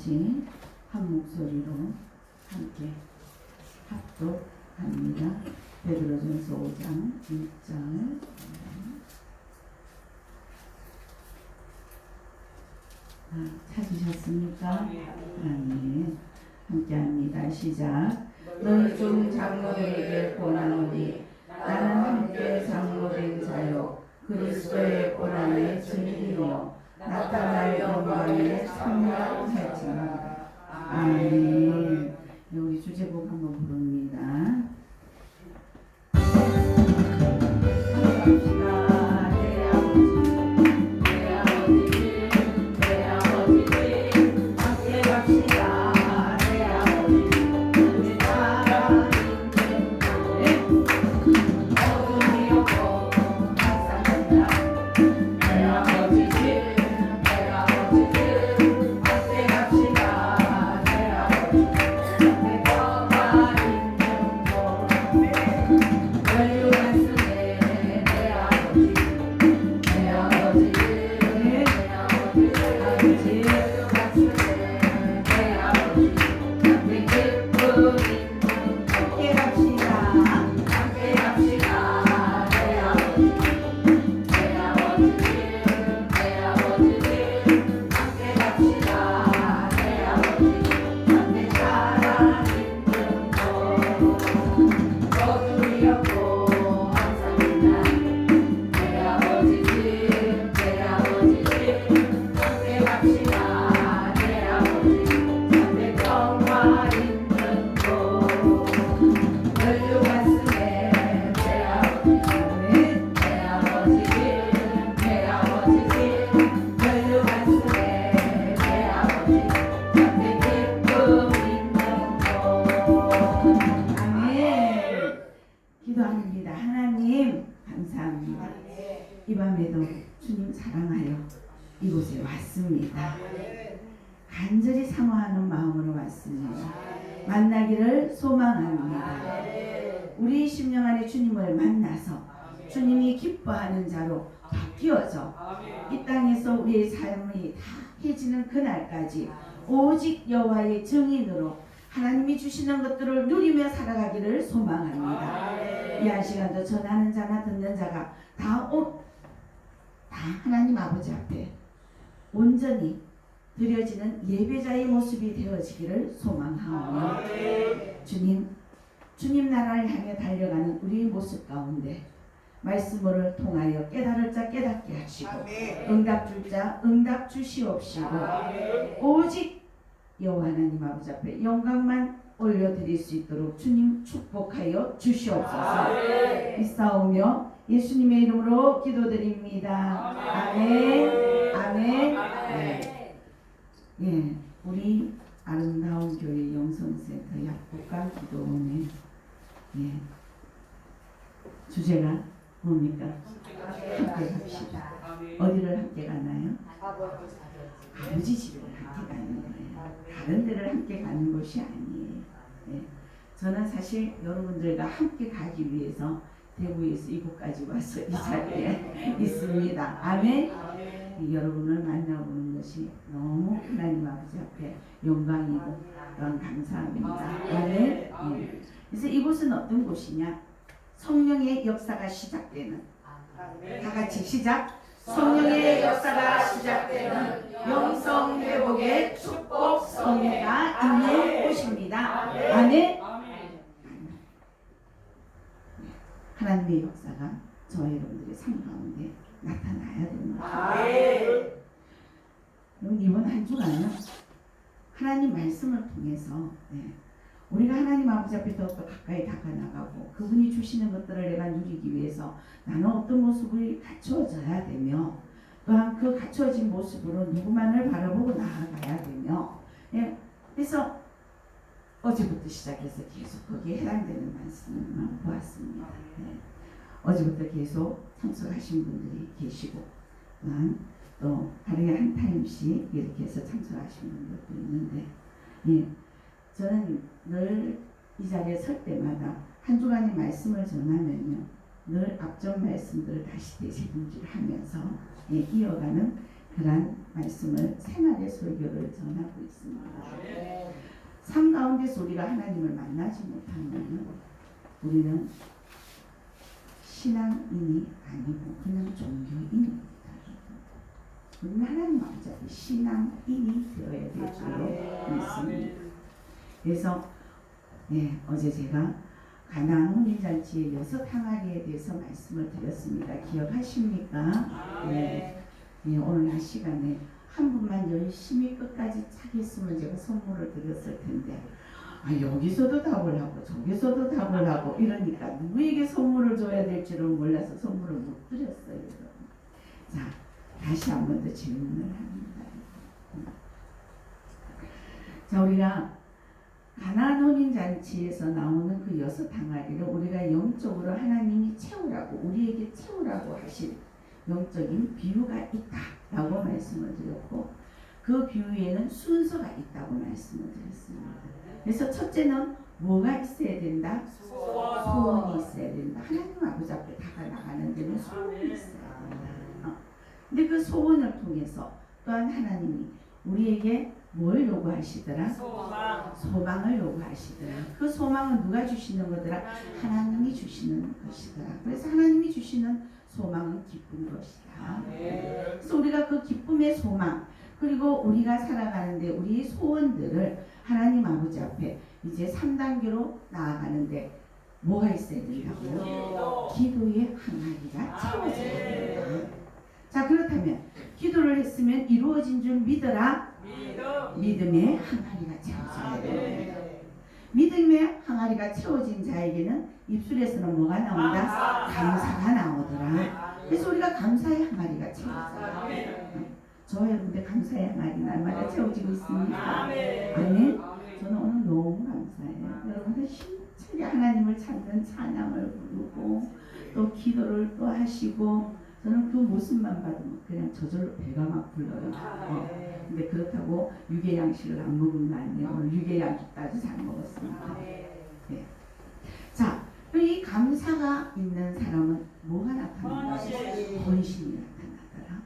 같이 한 목소리로 함께 합독합니다. 베드로전서 5장 1절. 찾으셨습니까? 아멘. 함께합니다. 시작. 너희 중 장로에게 권하노니 나는 함께 장로된 자요 그리스도의 고난의 증인이요 나타날 영광에 참여할지니라. 아멘. 우리 주제곡 한번 부릅니다. 기도합니다. 하나님 감사합니다. 이 밤에도 주님 사랑하여 이곳에 왔습니다. 간절히 사모하는 마음으로 왔습니다. 만나기를 소망합니다. 우리 심령 안에 주님을 만나서 주님이 기뻐하는 자로 바뀌어져 이 땅에서 우리의 삶이 다 해지는 그날까지 오직 여호와의 증인으로 하나님이 주시는 것들을 누리며 살아가기를 소망합니다. 이 한 시간도 전하는 자나 듣는 자가 다 하나님 아버지 앞에 온전히 드려지는 예배자의 모습이 되어지기를 소망하오며 주님 나라를 향해 달려가는 우리의 모습 가운데 말씀을 통하여 깨달을 자 깨닫게 하시고 응답 줄 자 응답 주시옵시고 오직 여호와 하나님 아버지 앞에 영광만 올려드릴 수 있도록 주님 축복하여 주시옵소서. 있사오며 예수님의 이름으로 기도드립니다. 아멘. 아멘. 예, 우리 아름다운 교회 영성센터 약국과 기도원의 주제가 뭡니까? 함께 갑시다. 어디를 함께 가나요? 아버지 집을 함께 가는 거예요. 다른 데를 함께 가는 것이 아니에요. 예. 저는 사실 여러분들과 함께 가기 위해서 대구에서 이곳까지 와서 이 자리에 있습니다. 아멘. 여러분을 만나보는 것이 너무 하나님 아버지 앞에 영광이고 또한 감사합니다. 아멘. 예. 그래서 이곳은 어떤 곳이냐? 성령의 역사가 시작되는, 다 같이 시작. 성령의 역사가 시작되는 영성 회복의 축복 성회가 있는 곳입니다. 아멘. 하나님의 역사가 저와 여러분들의 삶 가운데 나타나야 됩니다. 이번 한 주간은 하나님 말씀을 통해서 우리가 하나님 아버지 앞에 더욱더 가까이 다가나가고 그분이 주시는 것들을 내가 누리기 위해서 나는 어떤 모습을 갖추어져야 되며 또한 그 갖추어진 모습으로 누구만을 바라보고 나아가야 되며 그래서 어제부터 시작해서 계속 거기에 해당되는 말씀만 보았습니다. 어제부터 계속 참석하신 분들이 계시고 또한 또 하루에 한 타임씩 이렇게 해서 참석하신 분들도 있는데 저는 늘 이 자리에 설 때마다 한 주간의 말씀을 전하면요 늘 앞전 말씀들을 다시 되새김질을 하면서 이어가는 그런 말씀을 생활의 설교를 전하고 있습니다. 삶 가운데서 우리가 하나님을 만나지 못하면 우리는 신앙인이 아니고 그냥 종교인입니다. 우리는 하나님 앞에 신앙인이 되어야 될 줄로 믿습니다. 그래서 어제 제가 가나안 혼인잔치의 6 항아리에 대해서 말씀을 드렸습니다. 기억하십니까? 오늘 이 시간에 한 분만 열심히 끝까지 차겠으면 제가 선물을 드렸을 텐데 여기서도 답을 하고 저기서도 답을 하고 이러니까 누구에게 선물을 줘야 될지를 몰라서 선물을 못 드렸어요. 자, 다시 한 번 더 질문을 합니다. 자, 우리가 가나안 혼인잔치에서 나오는 그 6 항아리를 우리가 영적으로 하나님이 채우라고 우리에게 채우라고 하신 영적인 비유가 있다라고 말씀을 드렸고 그 비유에는 순서가 있다고 말씀을 드렸습니다. 그래서 첫째는 뭐가 있어야 된다? 소원이 있어야 된다. 하나님 아버지 앞에 다가나가는 데는 소원이 있어야 된다. 근데 그 소원을 통해서 또한 하나님이 우리에게 뭘 요구하시더라? 소망을 요구하시더라. 그 소망은 누가 주시는 거더라? 하나님이 주시는 것이더라. 그래서 하나님이 주시는 소망은 기쁜 것이다. 그래서 우리가 그 기쁨의 소망 그리고 우리가 살아가는데 우리의 소원들을 하나님 아버지 앞에 이제 3단계로 나아가는데 뭐가 있어야 된다고요? 기도의 항아리가 채워져야 된다. 자, 그렇다면 기도를 했으면 이루어진 줄 믿어라. 믿음의 항아리가 채워져야 됩니다. 믿음의 항아리가 채워진 자에게는 입술에서는 뭐가 나온다? 감사가 나오더라. 그래서 우리가 감사의 항아리가 채워져요. 저와 여러분들 감사의 항아리 날마다 채워지고 있습니다. 아멘. 저는 오늘 너무 감사해요. 여러분들 힘차게 하나님을 찾는 찬양을 부르고 또 기도를 또 하시고 저는 그 모습만 봐도 그냥 저절로 배가 막 불러요. 근데 그렇다고 유괴 양식을 안 먹은 거 아니에요. 오늘 유괴 양식까지 잘 먹었습니다. 네. 자, 이 감사가 있는 사람은 뭐가 나타나요? 헌신이 나타나더라.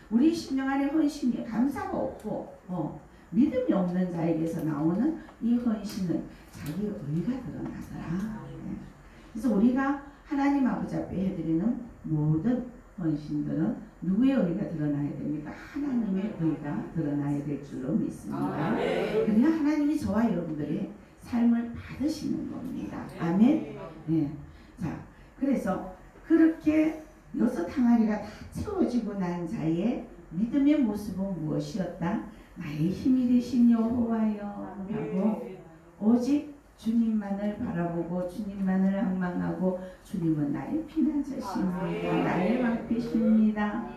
우리 심령 안에 헌신이 감사가 없고 믿음이 없는 자에게서 나오는 이 헌신은 자기 의가 드러나더라. 네. 그래서 우리가 하나님 아버지 앞에 해드리는 모든 헌신들은 누구의 의가 드러나야 됩니까? 하나님의 의가 드러나야 될 줄로 믿습니다. 그래야 하나님이 저와 여러분들의 삶을 받으시는 겁니다. 아멘. 네. 자, 그래서 그렇게 6 항아리가 다 채워지고 난 자의 믿음의 모습은 무엇이었다? 나의 힘이 되신 여호와여 라고 오직 주님만을 바라보고 주님만을仰망하고 주님은 나의 피난처십니다. 나의 방패십니다.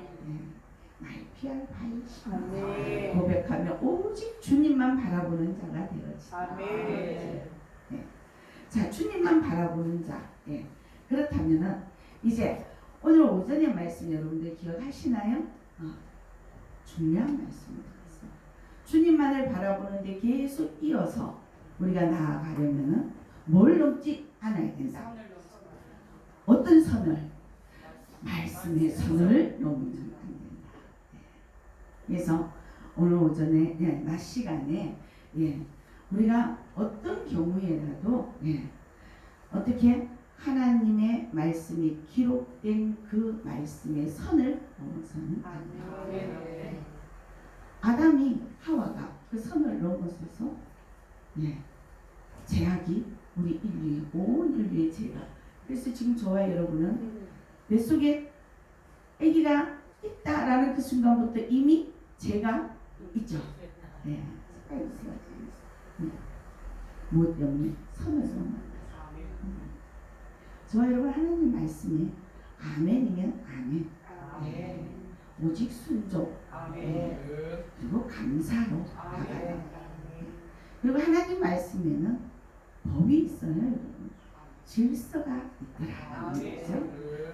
나의 피할 바위십니다. 고백하며 오직 주님만 바라보는 자가 되어지다. 자, 주님만 바라보는 자. 그렇다면은 이제 오늘 오전의 말씀 여러분들 기억하시나요? 중요한 말씀을 드렸어요. 주님만을 바라보는데 계속 이어서 우리가 나아가려면 뭘 넘지 않아야 된다. 어떤 선을? 말씀의 선을 넘으면 안 된다. 그래서 오늘 오전에 낮 시간에 우리가 어떤 경우에라도 어떻게 하나님의 말씀이 기록된 그 말씀의 선을 넘어서는 안 된다. 아담이 하와가 그 선을 넘어서서 제약이 우리 인류의 온 인류의 죄가. 그래서 지금 저와 여러분은 뱃속에 아기가 있다라는 그 순간부터 이미 죄가 있죠. 무엇 때문에? 선을 넘어. 저와 여러분 하나님 말씀에 아멘이면 아멘. 오직 순종. 그리고 감사로 나가요. 그리고 하나님 말씀에는 법이 있어요, 여러분. 질서가 있더라.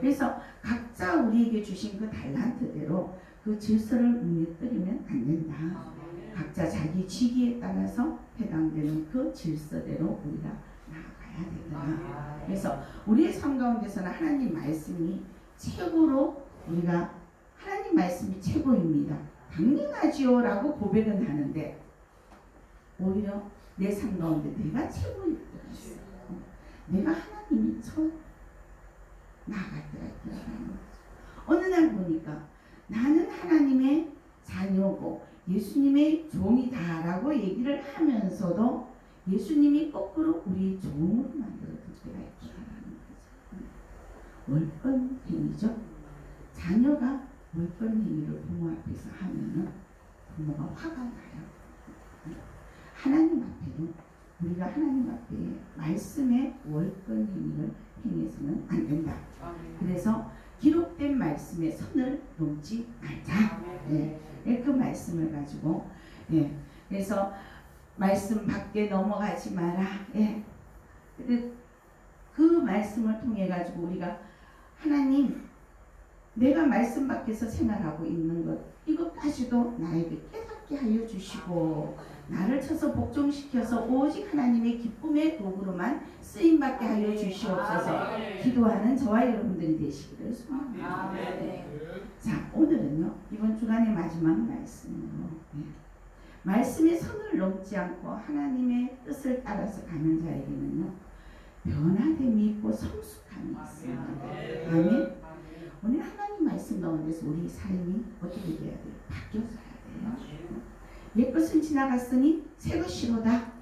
그래서 각자 우리에게 주신 그 달란트대로 그 질서를 무너뜨리면 안 된다. 각자 자기 직위에 따라서 해당되는 그 질서대로 우리가 나아가야 되더라. 그래서 우리의 삶 가운데서는 하나님 말씀이 최고로 우리가 하나님 말씀이 최고입니다. 당연하지요 라고 고백은 하는데 오히려 내 삶 가운데 내가 최고일 때가 있어. 내가 하나님이 나아갈 때가 있더라는 거죠. 어느 날 보니까 나는 하나님의 자녀고 예수님의 종이다라고 얘기를 하면서도 예수님이 거꾸로 우리 종으로 만들어줄 때가 있다라는 거죠. 월권행위죠. 자녀가 월권행위를 부모 앞에서 하면은 부모가 화가 나요. 하나님 앞에도 우리가 하나님 앞에 말씀의 월권행위를 행해서는 안 된다. 그래서 기록된 말씀의 선을 넘지 말자. 그 말씀을 가지고 그래서 말씀 밖에 넘어가지 마라. 그 말씀을 통해 가지고 우리가 하나님 내가 말씀 밖에서 생활하고 있는 것 이것까지도 나에게 깨닫게 하여 주시고 나를 쳐서 복종시켜서 오직 하나님의 기쁨의 도구로만 쓰임받게 하여 주시옵소서. 기도하는 저와 여러분들이 되시기를 소망합니다. 자, 오늘은요 이번 주간의 마지막 말씀으로 말씀의 선을 넘지 않고 하나님의 뜻을 따라서 가는 자에게는요 변화됨이 있고 성숙함이 있습니다. 아멘. 오늘 하나님 말씀 가운데서 우리 삶이 어떻게 돼야 돼요? 바뀌어져야 돼요. 옛것은 지나갔으니 새것이로다.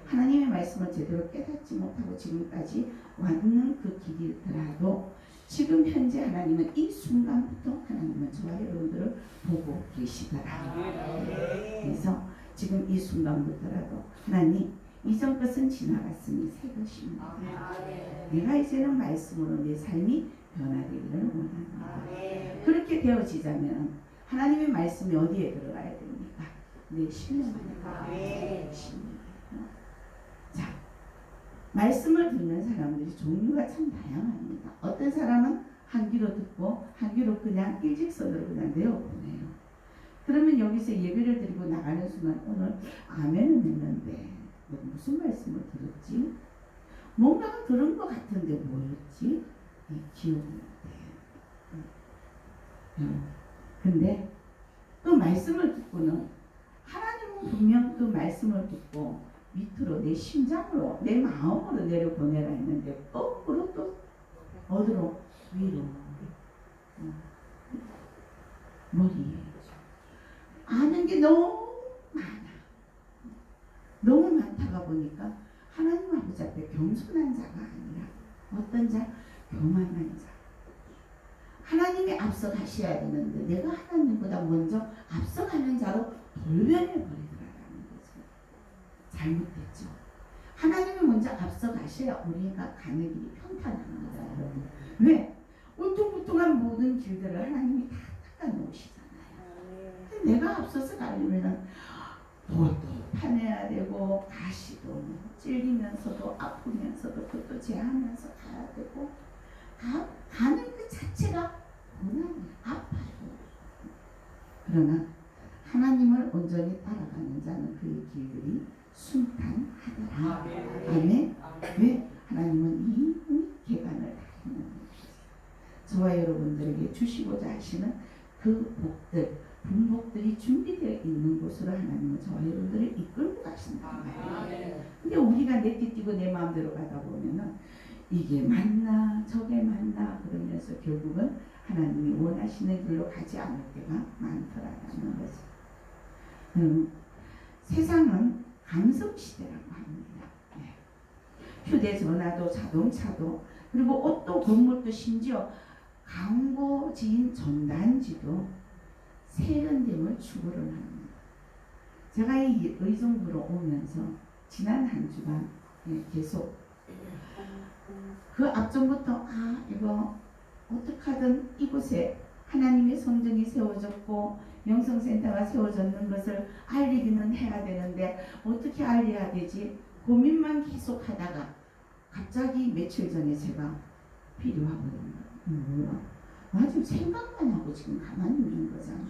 하나님의 말씀을 제대로 깨닫지 못하고 지금까지 왔는 그 길이더라도 지금 현재 하나님은 이 순간부터 하나님은 저와 여러분들을 보고 계시더라. 그래서 지금 이 순간부터라도 하나님 이전 것은 지나갔으니 새 것입니다. 내가 이제는 말씀으로 내 삶이 변화되기를 원합니다. 그렇게 되어지자면 하나님의 말씀이 어디에 들어가야 됩니까? 내 신령 안에. 자, 말씀을 듣는 사람들이 종류가 참 다양합니다. 어떤 사람은 한 귀로 듣고 한 귀로 그냥 일직선으로 그냥 내어보내요. 그러면 여기서 예배를 드리고 나가는 순간 오늘 아멘은 했는데 무슨 말씀을 들었지? 뭔가가 들은 것 같은데 뭐였지? 기억이 나요. 근데 그 말씀을 듣고는 하나님은 분명 그 말씀을 듣고 밑으로 내 심장으로 내 마음으로 내려보내라 했는데 거꾸로 또 어디로? 위로 머리에 아는 게 너무 많아. 너무 많다가 보니까 하나님 아버지 앞에 겸손한 자가 아니라 어떤 자? 교만한 자. 하나님이 앞서 가셔야 되는데 내가 하나님보다 먼저 앞서가는 자로 돌변해 버리더라라는 거죠. 잘못됐죠. 하나님이 먼저 앞서 가셔야 우리가 가는 길이 평탄합니다. 여러분. 왜? 울퉁불퉁한 모든 길들을 하나님이 다 닦아 놓으시잖아요. 근데 내가 앞서서 가려면 돌도 파내야 되고 가시도 찔리면서도 아프면서도 그것도 제하면서 가야 되고 가는 그 자체가 고난이 아파요. 그러나 하나님을 온전히 따라가는 자는 그의 길들이 순탄하더라. 아멘. 왜? 하나님은 이미 계간을 다 해놓은 저와 여러분들에게 주시고자 하시는 그 복들 분복들이 준비되어 있는 곳으로 하나님은 저와 여러분들을 이끌고 가신단 말이에요. 근데 우리가 내띠뛰고 내 마음대로 가다 보면은 이게 맞나 저게 맞나 그러면서 결국은 하나님이 원하시는 길로 가지 않을 때가 많더라라는 거죠. 세상은 감성시대라고 합니다. 휴대전화도 자동차도 그리고 옷도 건물도 심지어 광고지인 전단지도 세련됨을 추구를 합니다. 제가 이 의정부로 오면서 지난 한 주간 계속 그 앞전부터 이거 어떻게든 이곳에 하나님의 성전이 세워졌고 영성센터가 세워졌는 것을 알리기는 해야 되는데 어떻게 알려야 되지? 고민만 계속 하다가 갑자기 며칠 전에 제가 필요하거든요. 나 지금 생각만 하고 지금 가만히 있는 거잖아.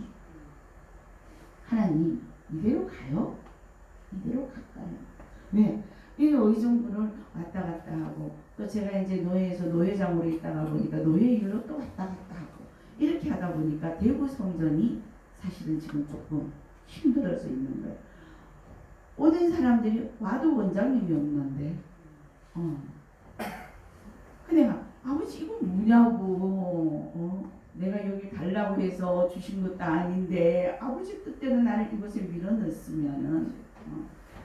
하나님 이대로 가요? 이대로 갈까요? 왜? 이 의정부를 왔다 갔다 하고 또 제가 이제 노예에서 노예장으로 있다가 보니까 노예 일로 또 왔다 갔다 하고 이렇게 하다 보니까 대구 성전이 사실은 지금 조금 힘들어져 있는 거예요. 오는 사람들이 와도 원장님이 없는데 그냥 아버지 이거 뭐냐고 내가 여기 달라고 해서 주신 것도 아닌데 아버지 뜻대로 나를 이곳에 밀어넣었으면은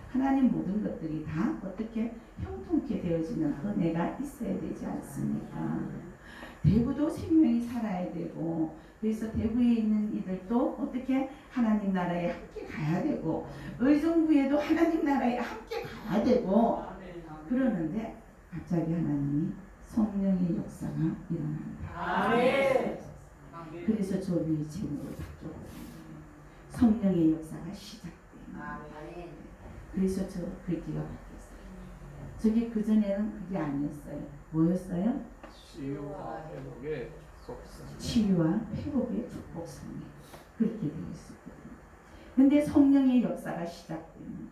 하나님 모든 것들이 다 어떻게 형통케 되어지는 은혜가 있어야 되지 않습니까? 대구도 생명이 살아야 되고 그래서 대구에 있는 이들도 어떻게 하나님 나라에 함께 가야 되고 의정부에도 하나님 나라에 함께 가야 되고 그러는데 갑자기 하나님이 성령의 역사가 일어난다. 그래서 저 위에 제목을 바뀌었거든요. 성령의 역사가 시작됩니다. 그래서 저 글귀가 바뀌었어요. 저게 그전에는 그게 아니었어요. 뭐였어요? 치유와 회복의 속성. 치유와 회복의 축복성이 그렇게 되어 있었거든요. 근데 성령의 역사가 시작되는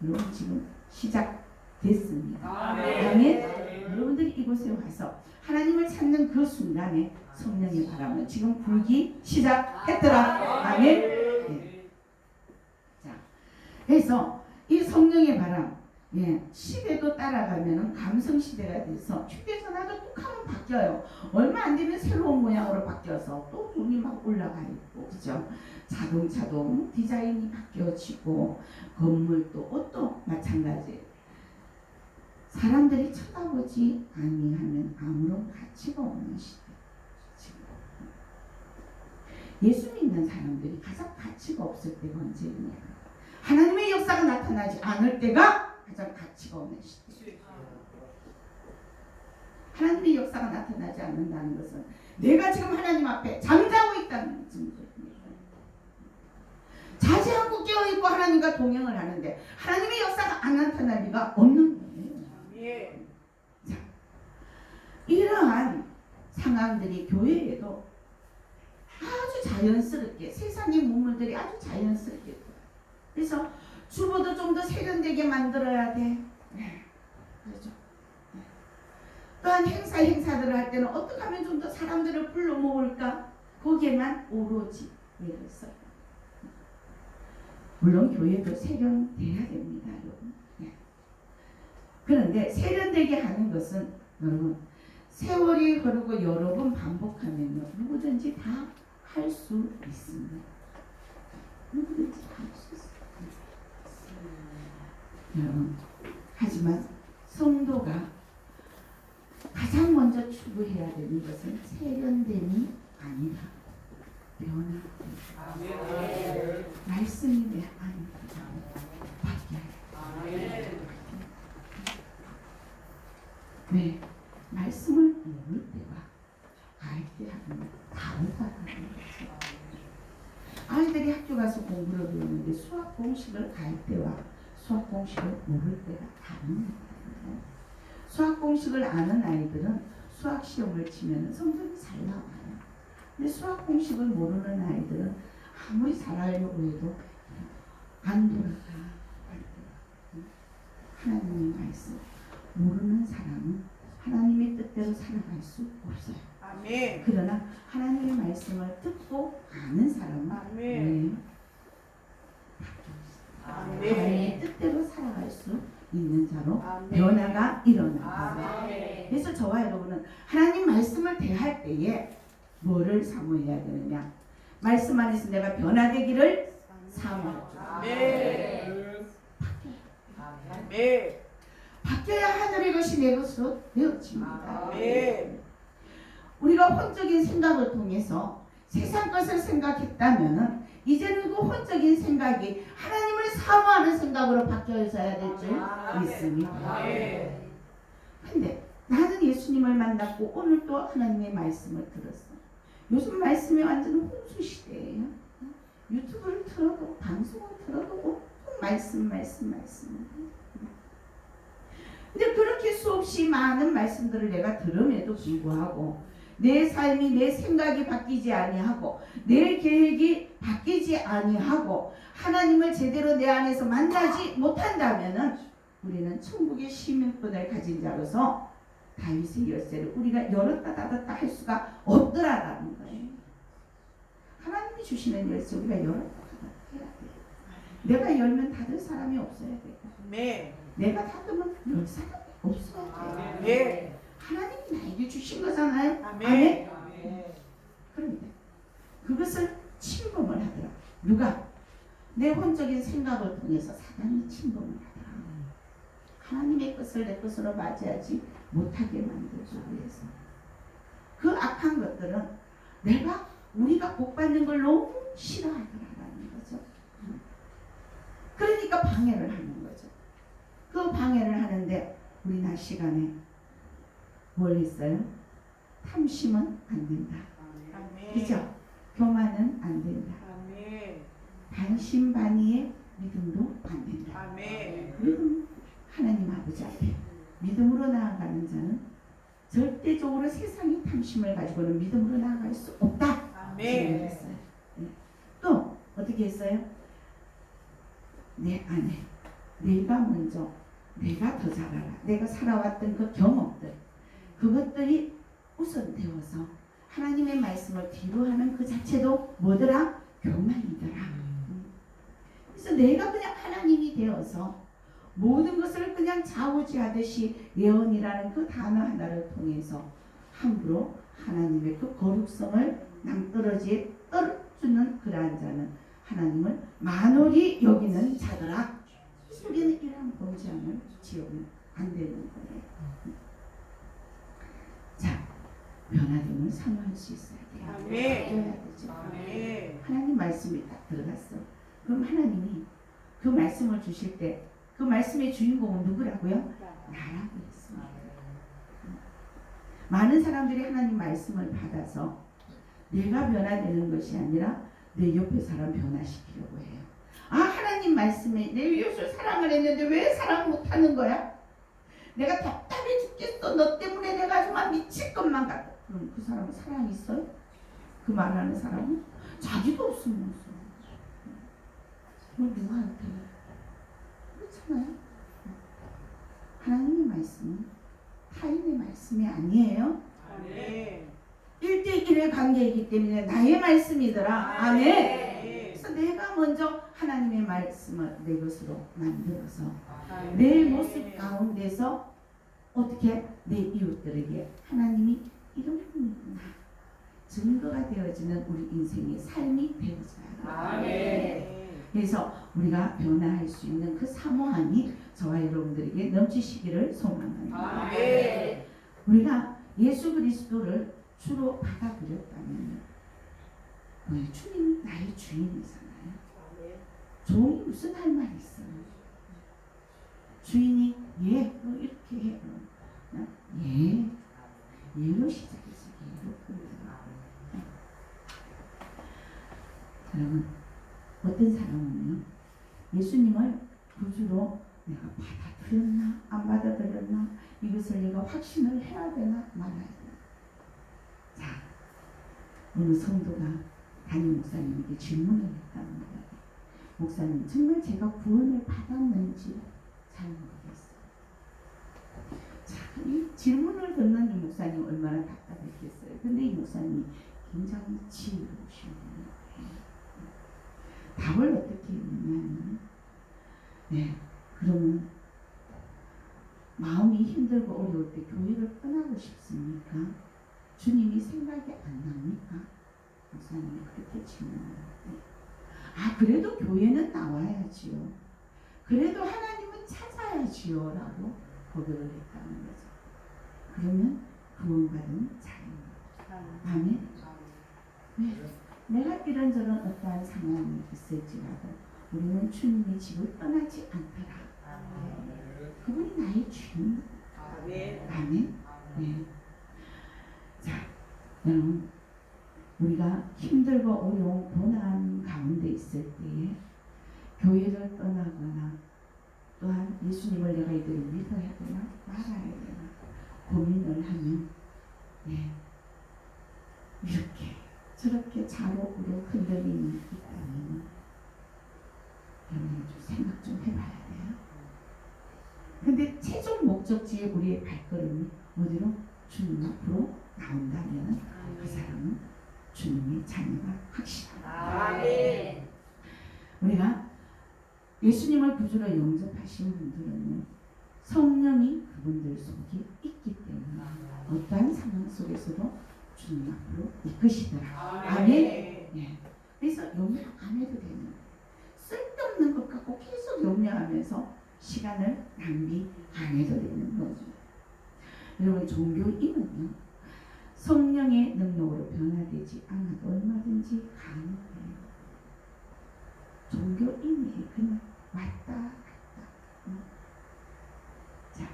여러분 지금 시작됐습니다. 아멘. 여러분들이 이곳에 와서 하나님을 찾는 그 순간에 성령의 바람은 지금 불기 시작했더라. 아멘. 네. 자, 그래서 이 성령의 바람 시대도 따라가면 감성 시대가 돼서 휴대전화도 뚝 하면 바뀌어요. 얼마 안 되면 새로운 모양으로 바뀌어서 또 돈이 막 올라가 있고 그죠? 자동차도 디자인이 바뀌어지고 건물도 옷도 마찬가지. 사람들이 쳐다보지 아니하면 아무런 가치가 없는 시대. 지금. 예수 믿는 사람들이 가장 가치가 없을 때가 언제냐? 하나님의 역사가 나타나지 않을 때가 가장 가치가 없는 시대. 하나님의 역사가 나타나지 않는다는 것은 내가 지금 하나님 앞에 잠자고 있다는 증거입니다. 자지 않고 깨어있고 하나님과 동행을 하는데 하나님의 역사가 안 나타날 리가 없는 거예요. 자, 이러한 상황들이 교회에도 아주 자연스럽게 세상의 문물들이 아주 자연스럽게 그래서 주보도 좀 더 세련되게 만들어야 돼. 그렇죠. 또한 행사들을 할 때는 어떻게 하면 좀 더 사람들을 불러 모을까? 거기에만 오로지 예를 써요. 물론 교회도 세련돼야 됩니다, 여러분. 그런데 세련되게 하는 것은 여러분 세월이 흐르고 여러 번 반복하면 누구든지 다 할 수 있습니다. 누구든지 다 할 수 있습니다. 여러분 하지만 성도가 가장 먼저 추구해야 되는 것은 세련됨이 아니라 변화. 말씀이 내 안에 바뀌어야 돼. 왜? 말씀을 모를 때와 알 때 하면 다르다는 거죠. 아이들이 학교 가서 공부를 배우는데 수학 공식을 알 때와 수학 공식을 모를 때가 다릅니다. 수학 공식을 아는 아이들은 수학 시험을 치면 성적이 잘 나와요. 근데 수학 공식을 모르는 아이들은 아무리 잘하려고 해도 안 돌아가. 하나님의 말씀 모르는 사람은 하나님의 뜻대로 살아갈 수 없어요. 아멘. 그러나 하나님의 말씀을 듣고 아는 사람은 아멘. 하나님의 뜻대로 살아갈 수 있는 자로 아멘. 변화가 일어납니다. 아멘. 그래서 저와 여러분은 하나님 말씀을 대할 때에 뭐를 사모해야 되느냐? 말씀 안에서 내가 변화되기를 사모하죠. 아멘. 아멘. 바뀌어야 하늘의 것이 내 것으로 되어집니다. 아멘. 우리가 혼적인 생각을 통해서 세상 것을 생각했다면 이제는 그 혼적인 생각이 하나님을 사모하는 생각으로 바뀌어져야 될 줄 믿습니다. 근데 나는 예수님을 만났고 오늘 또 하나님의 말씀을 들었어. 요즘 말씀이 완전 홍수 시대예요. 유튜브를 틀어도 방송을 틀어도 온통 말씀. 근데 그렇게 수없이 많은 말씀들을 내가 들음에도 불구하고 내 삶이 내 생각이 바뀌지 아니하고 내 계획이 바뀌지 아니하고 하나님을 제대로 내 안에서 만나지 못한다면은 우리는 천국의 시민권을 가진 자로서 다윗의 열쇠를 우리가 열었다 닫았다 할 수가 없더라라는 거예요. 하나님이 주시는 열쇠 우리가 열었다 닫았다 해야 돼요. 내가 열면 닫을 사람이 없어야 돼요. 아멘. 내가 닫으면 열 사람이 없어야 돼요. 아멘. 하나님이 나에게 주신 거잖아요. 아멘. 그런데 그것을 침범을 하더라. 누가? 내 혼적인 생각을 통해서 사단이 침범을 하더라. 하나님의 것을 내 것으로 맞이하지 못하게 만들기 위해서. 그 악한 것들은 우리가 복 받는 걸 너무 싫어하더라라는 거죠. 그러니까 방해를 하는 거죠. 그 방해를 하는데 우리 낮 시간에 뭘 했어요? 탐심은 안 된다. 그죠? 교만은 안 된다. 아멘. 반신반의의 믿음도 안 된다. 아멘. 믿음 하나님 아버지 앞에 믿음으로 나아가는 자는 절대적으로 세상의 탐심을 가지고는 믿음으로 나아갈 수 없다. 아멘. 했어요. 또 어떻게 했어요? 내 안에 내가 먼저 내가 더 잘알아. 내가 살아왔던 그 경험들 그것들이 우선되어서 하나님의 말씀을 뒤로 하는 그 자체도 뭐더라? 교만이더라. 그래서 내가 그냥 하나님이 되어서 모든 것을 그냥 좌우지하듯이 예언이라는 그 단어 하나를 통해서 함부로 하나님의 그 거룩성을 낭떠러지에 떨어주는 그러한 자는 하나님을 만홀히 여기는 자더라. 우리는 이러한 범죄함을 지으면 안 되는 거예요. 자, 변화됨을 사모할 수 있어야 돼요. 아멘. 되죠. 아멘. 하나님 말씀이 딱 들어갔어. 그럼 하나님이 그 말씀을 주실 때 그 말씀의 주인공은 누구라고요? 나라고 했습니다. 많은 사람들이 하나님 말씀을 받아서 내가 변화되는 것이 아니라 내 옆에 사람 변화시키려고 해요. 아, 하나님 말씀에 내 이웃을 사랑을 했는데 왜 사랑 못하는 거야? 내가 답답해 죽겠어. 너 때문에 내가 정말 미칠 것만 같아. 그럼 그 사람은 사랑이 있어요? 그 말하는 사람은 자기도 없으면서 그럼 누구한테? 그렇잖아요. 하나님의 말씀은 타인의 말씀이 아니에요. 아멘. 1대1의 관계이기 때문에 나의 말씀이더라. 아멘. 아멘. 그래서 내가 먼저 하나님의 말씀을 내 것으로 만들어서 아멘. 내 모습 가운데서 어떻게 내 이웃들에게 하나님이 이런 분이구나 증거가 되어지는 우리 인생의 삶이 되어져야 돼요. 아멘. 그래서 우리가 변화할 수 있는 그 사모함이 저와 여러분들에게 넘치시기를 소망합니다. 아멘. 우리가 예수 그리스도를 주로 받아들였다면 주님 나의 주인이잖아요. 종이 무슨 할 말이 있어요? 주인이 너 이렇게 해. 예로 시작해서 예로 끝내요. 여러분 어떤 사람은요 예수님을 구주로 내가 받아들였나 안 받아들였나 이것을 내가 확신을 해야 되나 말아야 되나. 자, 어느 성도가 담임 목사님에게 질문을 했다는 거예요. 목사님 정말 제가 구원을 받았는지 잘 모르겠어요. 자, 이 질문을 듣는 이 목사님 얼마나 답답했겠어요. 근데 이 목사님이 굉장히 지혜로우신 분이에요. 답을 어떻게 했느냐면 그러면 마음이 힘들고 어려울 때 교회를 떠나고 싶습니까? 주님이 생각이 안 납니까? 목사님이 그렇게 질문하는데 그래도 교회는 나와야지요. 그래도 하나님은 찾아야지요 라고 고백을 했다는 거죠. 그러면 구원받은 자입니다. 아멘. 내가 이런저런 어떠한 상황이 있을지라도 우리는 주님의 집을 떠나지 않더라. 그분이 나의 주인. 아멘. 네. 자, 여러분 우리가 힘들고 어려운 고난 가운데 있을 때에 교회를 떠나거나 또한 예수님을 내가 이대로 믿어야 되나 말아야 되나 고민을 하면 이렇게 저렇게 좌우로 흔들림이 있다면 여러분 좀 생각 좀 해봐야 돼요. 근데 최종 목적 목적지에 우리의 발걸음이 어디로? 주님 앞으로 나온다면 그 사람은 주님의 자녀가 확실합니다. 아멘. 우리가 예수님을 구주로 영접하신 분들은요, 성령이 그분들 속에 있기 때문에 어떠한 상황 속에서도 주님 앞으로 이끄시더라. 아멘. 예. 그래서 염려 안 해도 되는, 쓸데없는 것 갖고 계속 염려하면서 시간을 낭비 안 해도 되는 거죠. 여러분, 종교인은요, 성령의 능력으로 변화되지 않아도 얼마든지 가능해요. 종교인이 그냥 왔다 갔다. 자,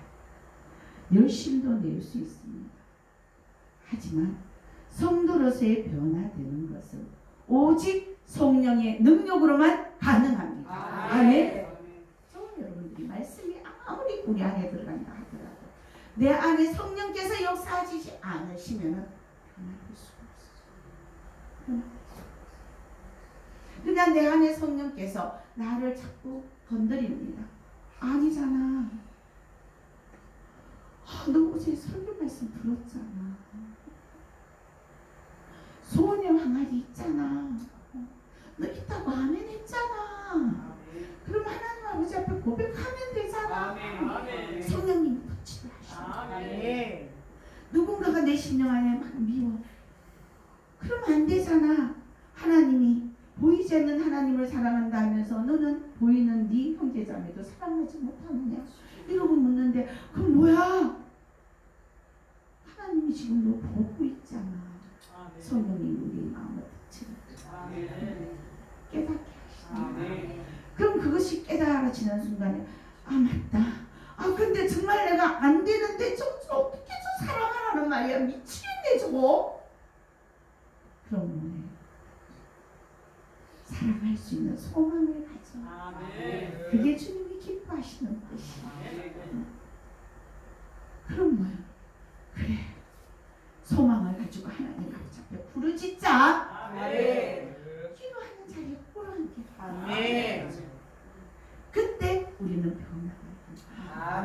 열심도 낼 수 있습니다. 하지만 성도로서의 변화되는 것은 오직 성령의 능력으로만 가능합니다. 아멘. 저는 여러분들이 말씀이 아무리 우리 안에 들어간다 하더라도 내 안에 성령께서 역사하시지 않으시면 변화될 수가 없어요. 그냥 내 안에 성령께서 나를 자꾸 건드립니다. 아니잖아. 너 어제 설교 말씀 들었잖아. 소원의 항아리 있잖아. 너 있다고 아멘 했잖아. 그럼 하나님 아버지 앞에 고백하면 되잖아. 성령님이 터치를 하시는. 누군가가 내 심령 안에 막 미워. 그러면 안 되잖아. 하나님이 보이지 않는 하나님을 사랑한다 하면서 너는 보이는 네 형제자매도 사랑하지 못하느냐? 이러고 묻는데 그럼 뭐야? 하나님이 지금 너 보고 있잖아. 성령이 우리 마음을 터치는 깨닫게 하시는. 그럼 그것이 깨달아지는 순간에 아 맞다. 아 근데 정말 내가 안 되는데 저 어떻게 저 사랑하라는 말이야. 미치겠네 저거. 그럼 뭐해? 사랑할 수 있는 소망을 가져. 그게 주님이 기뻐하시는 뜻이야. 그럼 뭐야? 그래. 소망을 가지고 하나님 앞에 부르짖자. 기도하는 자리에 꿇어앉게. 그때 우리는 변화가.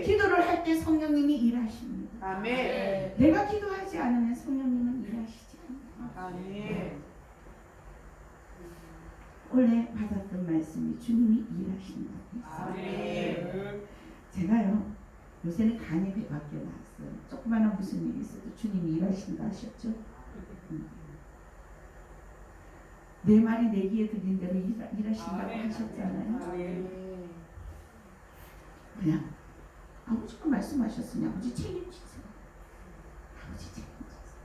기도를 할 때 성령님이 일하십니다. 내가 기도하지 않으면 성령님은 일하시지 않아요. 원래 받았던 말씀이 주님이 일하신다고 했어요. 제가요 요새는 간이 배밖에 나왔어요. 조그마한 무슨 일이 있어도 주님이 일하신다 하셨죠. 내 말이 내 귀에 들린 대로 일하신다고 하셨잖아요. 그냥 아버지가 말씀하셨으니 아버지 책임지세요. 아버지 책임지세요.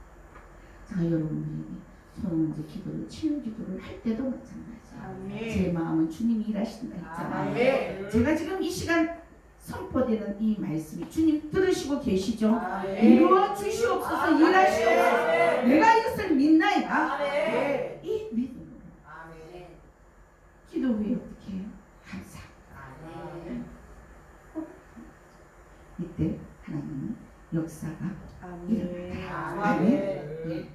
제가 여러분들에게 서로 이제 기도를 치유 기도를 할 때도 마찬가지예요. 제 마음은 주님이 일하신다 했잖아요. 제가 지금 이 시간 선포되는 이 말씀이 주님 들으시고 계시죠? 이루어 주시옵소서. 일하시옵소서. 내가 이것을 믿나이다. 이 믿음으로 기도 후에 어떻게 해요? 감사합니다. 이때 하나님은 역사가 일어납니다. 아멘. 네.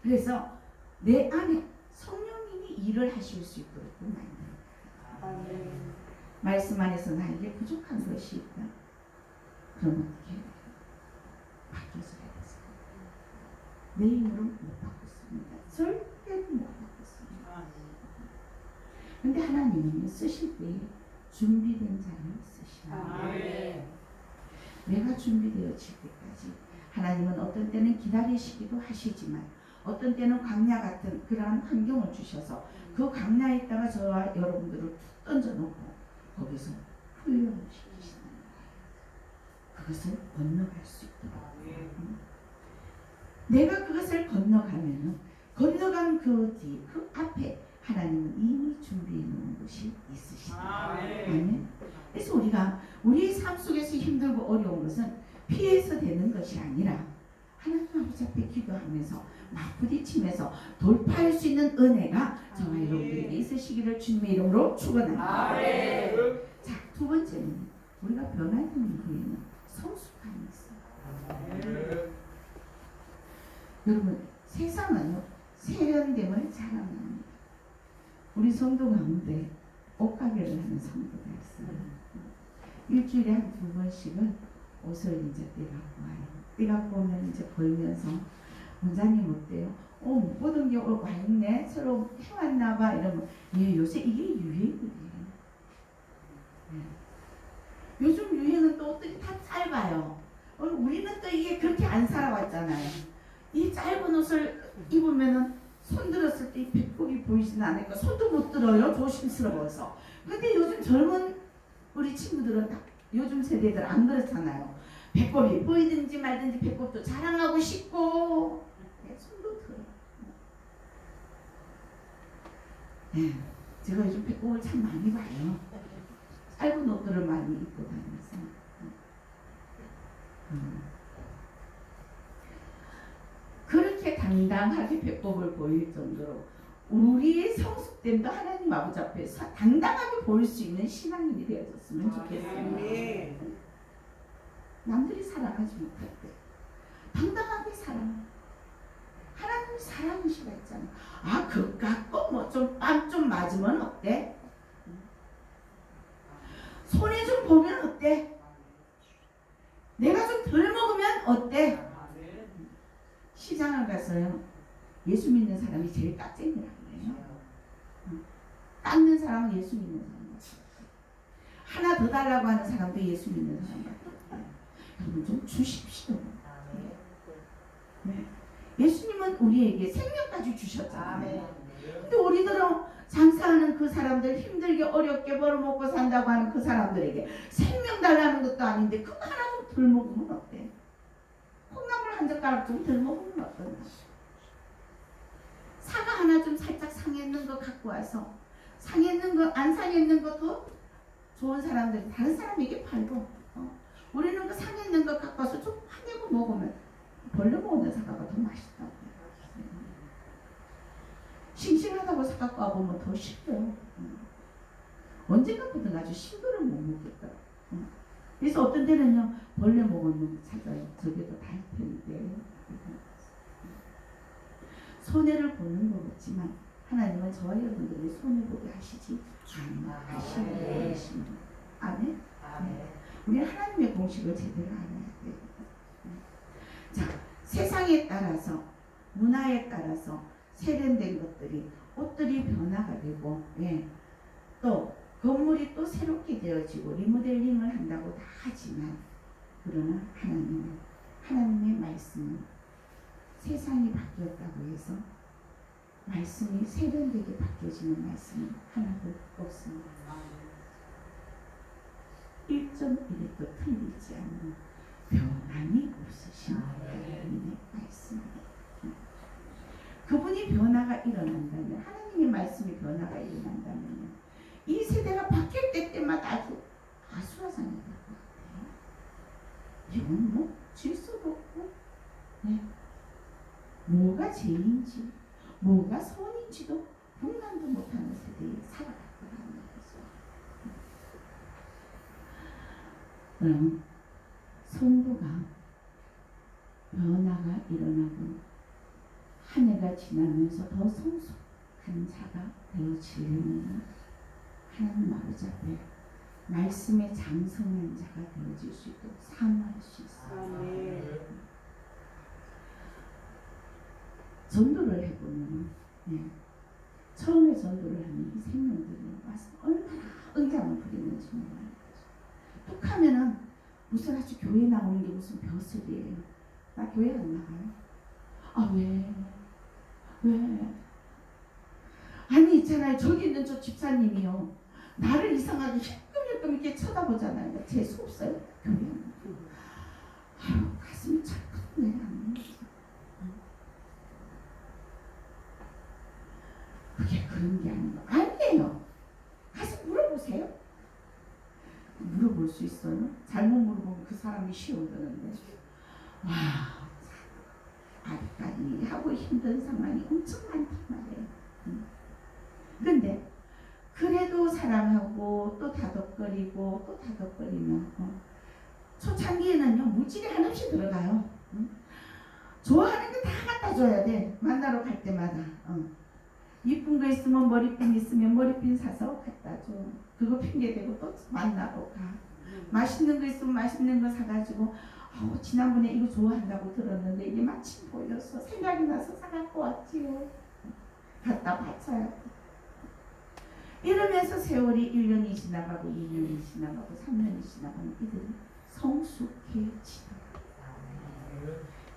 그래서 내 안에 성령님이 일을 하실 수 있도록 만듭니다. 말씀 안에서 나에게 부족한 것이 있다. 그럼 어떻게 해요? 바뀌어져야 되겠습니다. 내 힘으로 못 바꿨습니다. 절대로 못 바꿨습니다. 근데 하나님은 쓰실 때 준비된 자를 쓰시는. 내가 준비되어질 때까지 하나님은 어떤 때는 기다리시기도 하시지만 어떤 때는 광야 같은 그러한 환경을 주셔서 그 광야에 있다가 저와 여러분들을 툭 던져놓고 거기서 훈련을 시키시는 거예요. 그것을 건너갈 수 있도록. 내가 그것을 건너가면은 건너간 그 뒤, 그 앞에 하나님은 이미 준비해 놓은 것이 있으시다. 아멘. 그래서 우리가 우리의 삶 속에서 힘들고 어려운 것은 피해서 되는 것이 아니라 하나님 아버지 앞에 기도하면서 막 부딪히면서 돌파할 수 있는 은혜가 저와 여러분들에게 있으시기를 주님의 이름으로 축원합니다. 자, 두 번째는 우리가 변화되는 후에는 성숙함이 있어요. 여러분, 세상은요 세련됨을 자랑합니다. 우리 성도 가운데 옷가게를 하는 성도가 있어요. 일주일에 한 2번씩은 옷을 이제 떼갖고 와요. 떼갖고 오면 이제 벌면서 원장님 어때요? 모든 게 와 있네. 서로 해왔나 봐. 이러면 예, 요새 이게 유행이에요. 네. 요즘 유행은 또 옷들이 다 짧아요. 우리는 또 이게 그렇게 안 살아왔잖아요. 이 짧은 옷을 입으면은 손 들었을 때 이 배꼽이 보이지는 않으니까 손도 못 들어요. 조심스러워서. 근데 요즘 젊은 우리 친구들은 다 요즘 세대들 안 그렇잖아요. 배꼽이 보이든지 말든지 배꼽도 자랑하고 싶고 손도 들어요. 네, 제가 요즘 배꼽을 참 많이 봐요. 짧은 옷들을 많이 입고 다녀서. 그렇게 당당하게 배꼽을 보일 정도로 우리의 성숙됨도 하나님 아버지 앞에서 당당하게 보일 수 있는 신앙인이 되어졌으면 좋겠습니다. 남들이 살아가지 못할 때 당당하게 살아. 하나님 사랑이 시가 있잖아. 그거 갖고 뭐 좀 뺨 좀 맞으면 어때? 손해 좀 보면 어때? 내가 좀 덜 먹으면 어때? 시장을 가서요. 예수 믿는 사람이 제일 깍쟁이라고 해요. 깎는 사람은 예수 믿는 사람 같아요. 하나 더 달라고 하는 사람도 예수 믿는 사람 같아요. 여러분 좀 주십시오. 네. 예수님은 우리에게 생명까지 주셨잖아요. 근데 우리들은 장사하는 그 사람들, 힘들게 어렵게 벌어먹고 산다고 하는 그 사람들에게 생명 달라는 것도 아닌데 그거 하나 좀 덜 먹으면 어때? 콩나물 한 젓가락 좀 덜 먹으면 어떠나? 사과 하나 좀 살짝 상했는 거 갖고 와서 상했는 거 안 상했는 것도 좋은 사람들이 다른 사람에게 팔고 우리는 그 상했는 거 갖고 와서 좀 화내고 먹으면 벌려 먹는 사과가 더 맛있다고. 싱싱하다고 사갖고 와보면 더 싫어요. 언젠가부터 아주 싱거를 못 먹겠다. 그래서 어떤 때는요 벌레 먹었는 거 찾아요. 저게 더 달편인데 손해를 보는 것 같지만 하나님은 저와 여러분들이 손해보게 하시지 않으시는 것입니다. 아멘. 우리 하나님의 공식을 제대로 알아야 돼요. 자, 세상에 따라서 문화에 따라서 세련된 것들이 옷들이 변화가 되고 또 건물이 또 새롭게 되어지고 리모델링을 한다고 다 하지만 그러나 하나님의 말씀은 세상이 바뀌었다고 해서 말씀이 세련되게 바뀌어지는 말씀은 하나도 없습니다. 1.1도 틀리지 않는 변함이 없으신 하나님의 말씀입니다. 그분이 변화가 일어난다면 하나님의 말씀이 변화가 일어난다면 이 세대가 바뀔 때마다 아주 아수라장이 될 것 같아요. 이건 뭐 질서도 없고 뭐가 죄인지 뭐가 선인지도 분간도 못하는 세대에 살아갈 거라는 거죠. 성도가 변화가 일어나고 한 해가 지나면서 더 성숙한 자가 되어지려면 하나님 아버지 앞에 말씀에 장성한 자가 되어질 수 있도록 사모할 수 있어요. 전도를 해보면 처음에 전도를 하는 이 생명들이 와서 얼마나 응장을 부리는지 몰라요. 뚝 하면은 무슨 아주 교회 나오는 게 무슨 벼슬이에요. 나 교회 안 나가요. 왜? 아니 있잖아요. 저기 있는 저 집사님이요. 나를 이상하게 힐끔힐끔 이렇게 쳐다보잖아요. 재수 없어요. 교회 안 나가요. 가슴이 착하네. 그게 그런 게 아니에요. 가서 물어보세요. 물어볼 수 있어요? 잘못 물어보면 그 사람이 쉬어드는데 아리까리 하고 힘든 상황이 엄청 많단 말이에요. 그런데 그래도 사랑하고 또 다독거리고 또 다독거리면 초창기에는요 물질이 한없이 들어가요. 좋아하는 거 다 갖다 줘야 돼. 만나러 갈 때마다. 이쁜 거 있으면 머리핀 있으면 머리핀 사서 갖다 줘. 그거 핑계대고 또 만나러 가. 맛있는 거 있으면 맛있는 거 사가지고 지난번에 이거 좋아한다고 들었는데 이게 마침 보여서 생각이 나서 사갖고 왔지요. 갖다 바쳐야 돼. 이러면서 세월이 1년이 지나가고 2년이 지나가고 3년이 지나가면 이들이 성숙해지다.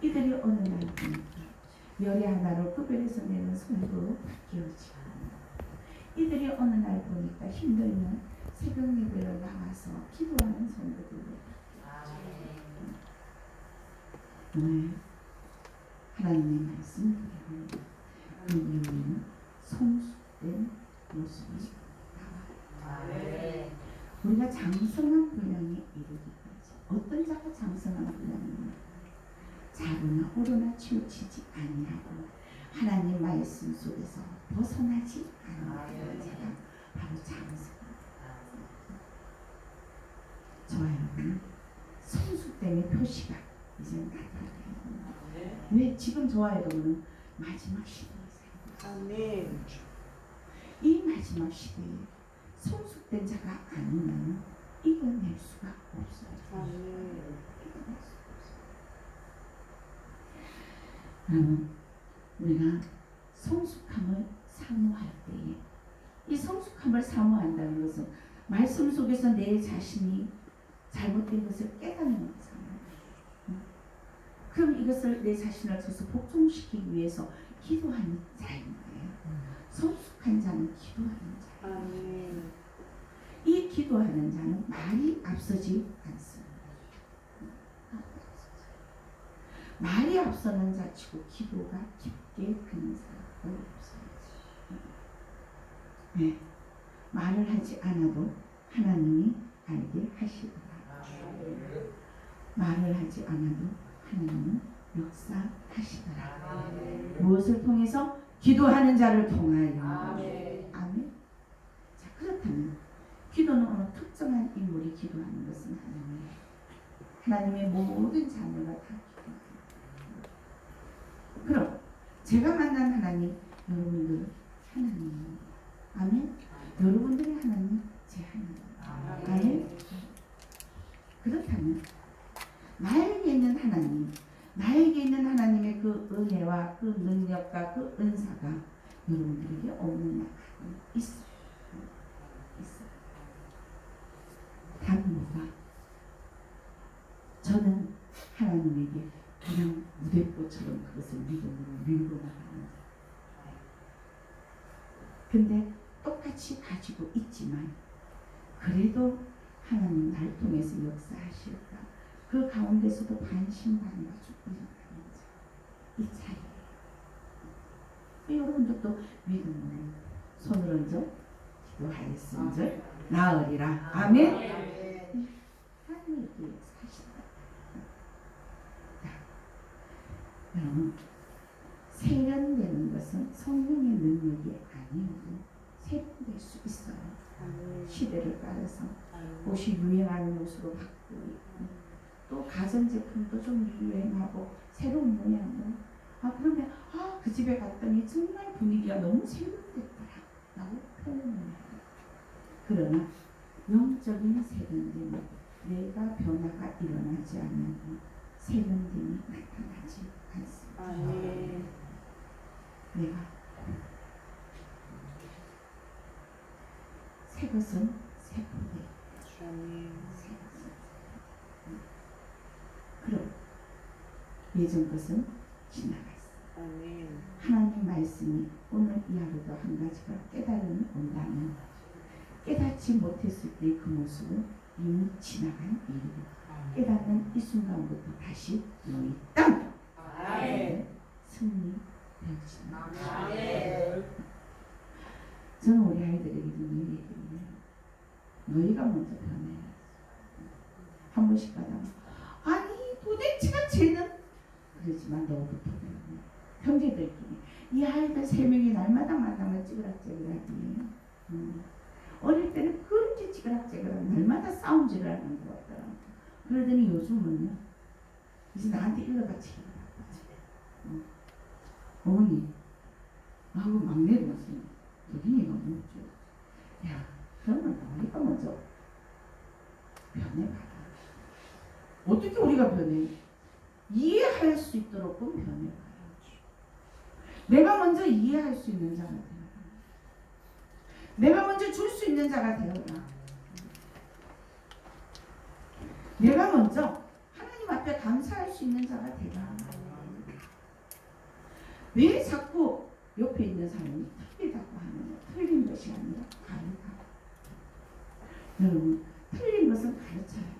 이들이 어느 날 보니까 열의 하나로 구별해서 내는 성도로 바뀌어지고, 이들이 어느 날 보니까 힘들면 새벽 예배로 나와서 기도하는 성도들로 오늘 하나님의 말씀을 배웁니다. 그 이후에는 성숙된 모습이 나와요. 우리가 장성한 분량에 이르기까지 어떤 자가 장성한 분량입니까? 자거나 오르나 치우치지 아니하고 하나님 말씀 속에서 벗어나지 않는 자가 바로 장성입니다. 저와 여러분 성숙됨의 표시가 이제 나타나요. 왜 지금 저와 여러분은 마지막 시대에 살고 있어요. 아멘. 이 마지막 시대에 성숙된 자가 아니면 이겨낼 수가 없어요. 아멘. 이겨낼 수가 없어요. 여러분, 우리가 성숙함을 사모할 때에 이 성숙함을 사모한다는 것은 말씀 속에서 내 자신이 잘못된 것을 깨닫는 거잖아요. 그럼 이것을 내 자신을 스스로 복종시키기 위해서 기도하는 자인 거예요. 성숙한 자는 기도하는 자예요. 아멘. 이 기도하는 자는 말이 앞서지 않습니다. 말이 앞서는 자치고 기도가 깊게 가는 사람은 없어요. 네. 말을 하지 않아도 하나님이 알게 하시더라. 말을 하지 않아도 하나님은 역사하시더라. 무엇을 통해서? 기도하는 자를 통하여. 아멘. 아멘. 자, 그렇다면 기도는 어느 특정한 인물이 기도하는 것은 아니에요. 하나님의 모든 자녀가 다 기도합니다. 그럼 제가 만난 하나님, 여러분들 하나님입니다. 아멘. 여러분들의 하나님, 제 하나님. 아멘. 그렇다면 나에게 있는 하나님, 나에게 있는 하나님의 그 은혜와 그 능력과 그 은사가 여러분들에게 없는 약함이 있어요. 있어요. 단 뭐가? 저는 하나님에게 그냥 무대꽃처럼 그것을 믿음으로 밀고 나가는 자. 근데 똑같이 가지고 있지만 그래도 하나님 날 통해서 역사하실까? 그 가운데서도 반신반의가지고 일어나는 자. 이 차이예요. 여러분들도 믿음으로 손을 얹어 기도하였은즉 나으리라. 아멘. 하나님께 역사하신다. 여러분, 세련되는 것은 성령의 능력이 아니어도 세련될 수 있어요. 시대를 따라서 옷이 유행하는 옷으로 바꾸고 있고, 또 가전제품도 좀 유행하고 새로운 모양으로 그러면 그 집에 갔더니 정말 분위기가 너무 세련됐더라 라고 표현을 해요. 그러나 영적인 세련됨은 내가 변화가 일어나지 않으면 세련됨이 나타나지 않습니다. 아멘. 내가 새 것은 새포대, 아멘. 새 것은 그럼 예전 것은 지나갔어. 아멘. 하나님 말씀이 오늘 이 하루도 한 가지가 깨달음이 온다면 깨닫지 못했을 때 그 모습은 이미 지나간 일이고 깨닫는 이 순간부터 다시 너희 땅 승리 되어진다. 아멘. 저는 우리 아이들에게 늘 얘기해요. 너희가 먼저 변해야 돼. 한 번씩 가다가 아니 도대체가 쟤는 그러지만 너부터 변해. 형제들끼리 이 아이들 3명이 날마다 만나면 찌그락찌그락이에요. 어릴 때는 그렇게 찌그락찌그락 날마다 싸움질을 하는 것 같더라고요. 그러더니 요즘은요 이제 나한테 일러바치기 어머니 하고 막내도 왔어요. 도빈이가 먼저 야 그러면 너희가 먼저 변해가라. 어떻게 우리가 변해? 이해할 수 있도록 변해가라. 내가 먼저 이해할 수 있는 자가 되어라. 내가 먼저 줄 수 있는 자가 되어라. 내가 먼저 하나님 앞에 감사할 수 있는 자가 되라. 왜 자꾸 옆에 있는 사람이 틀리다고 하느냐? 틀린 것이 아니라 다르다. 여러분, 틀린 것은 가르쳐야 돼요.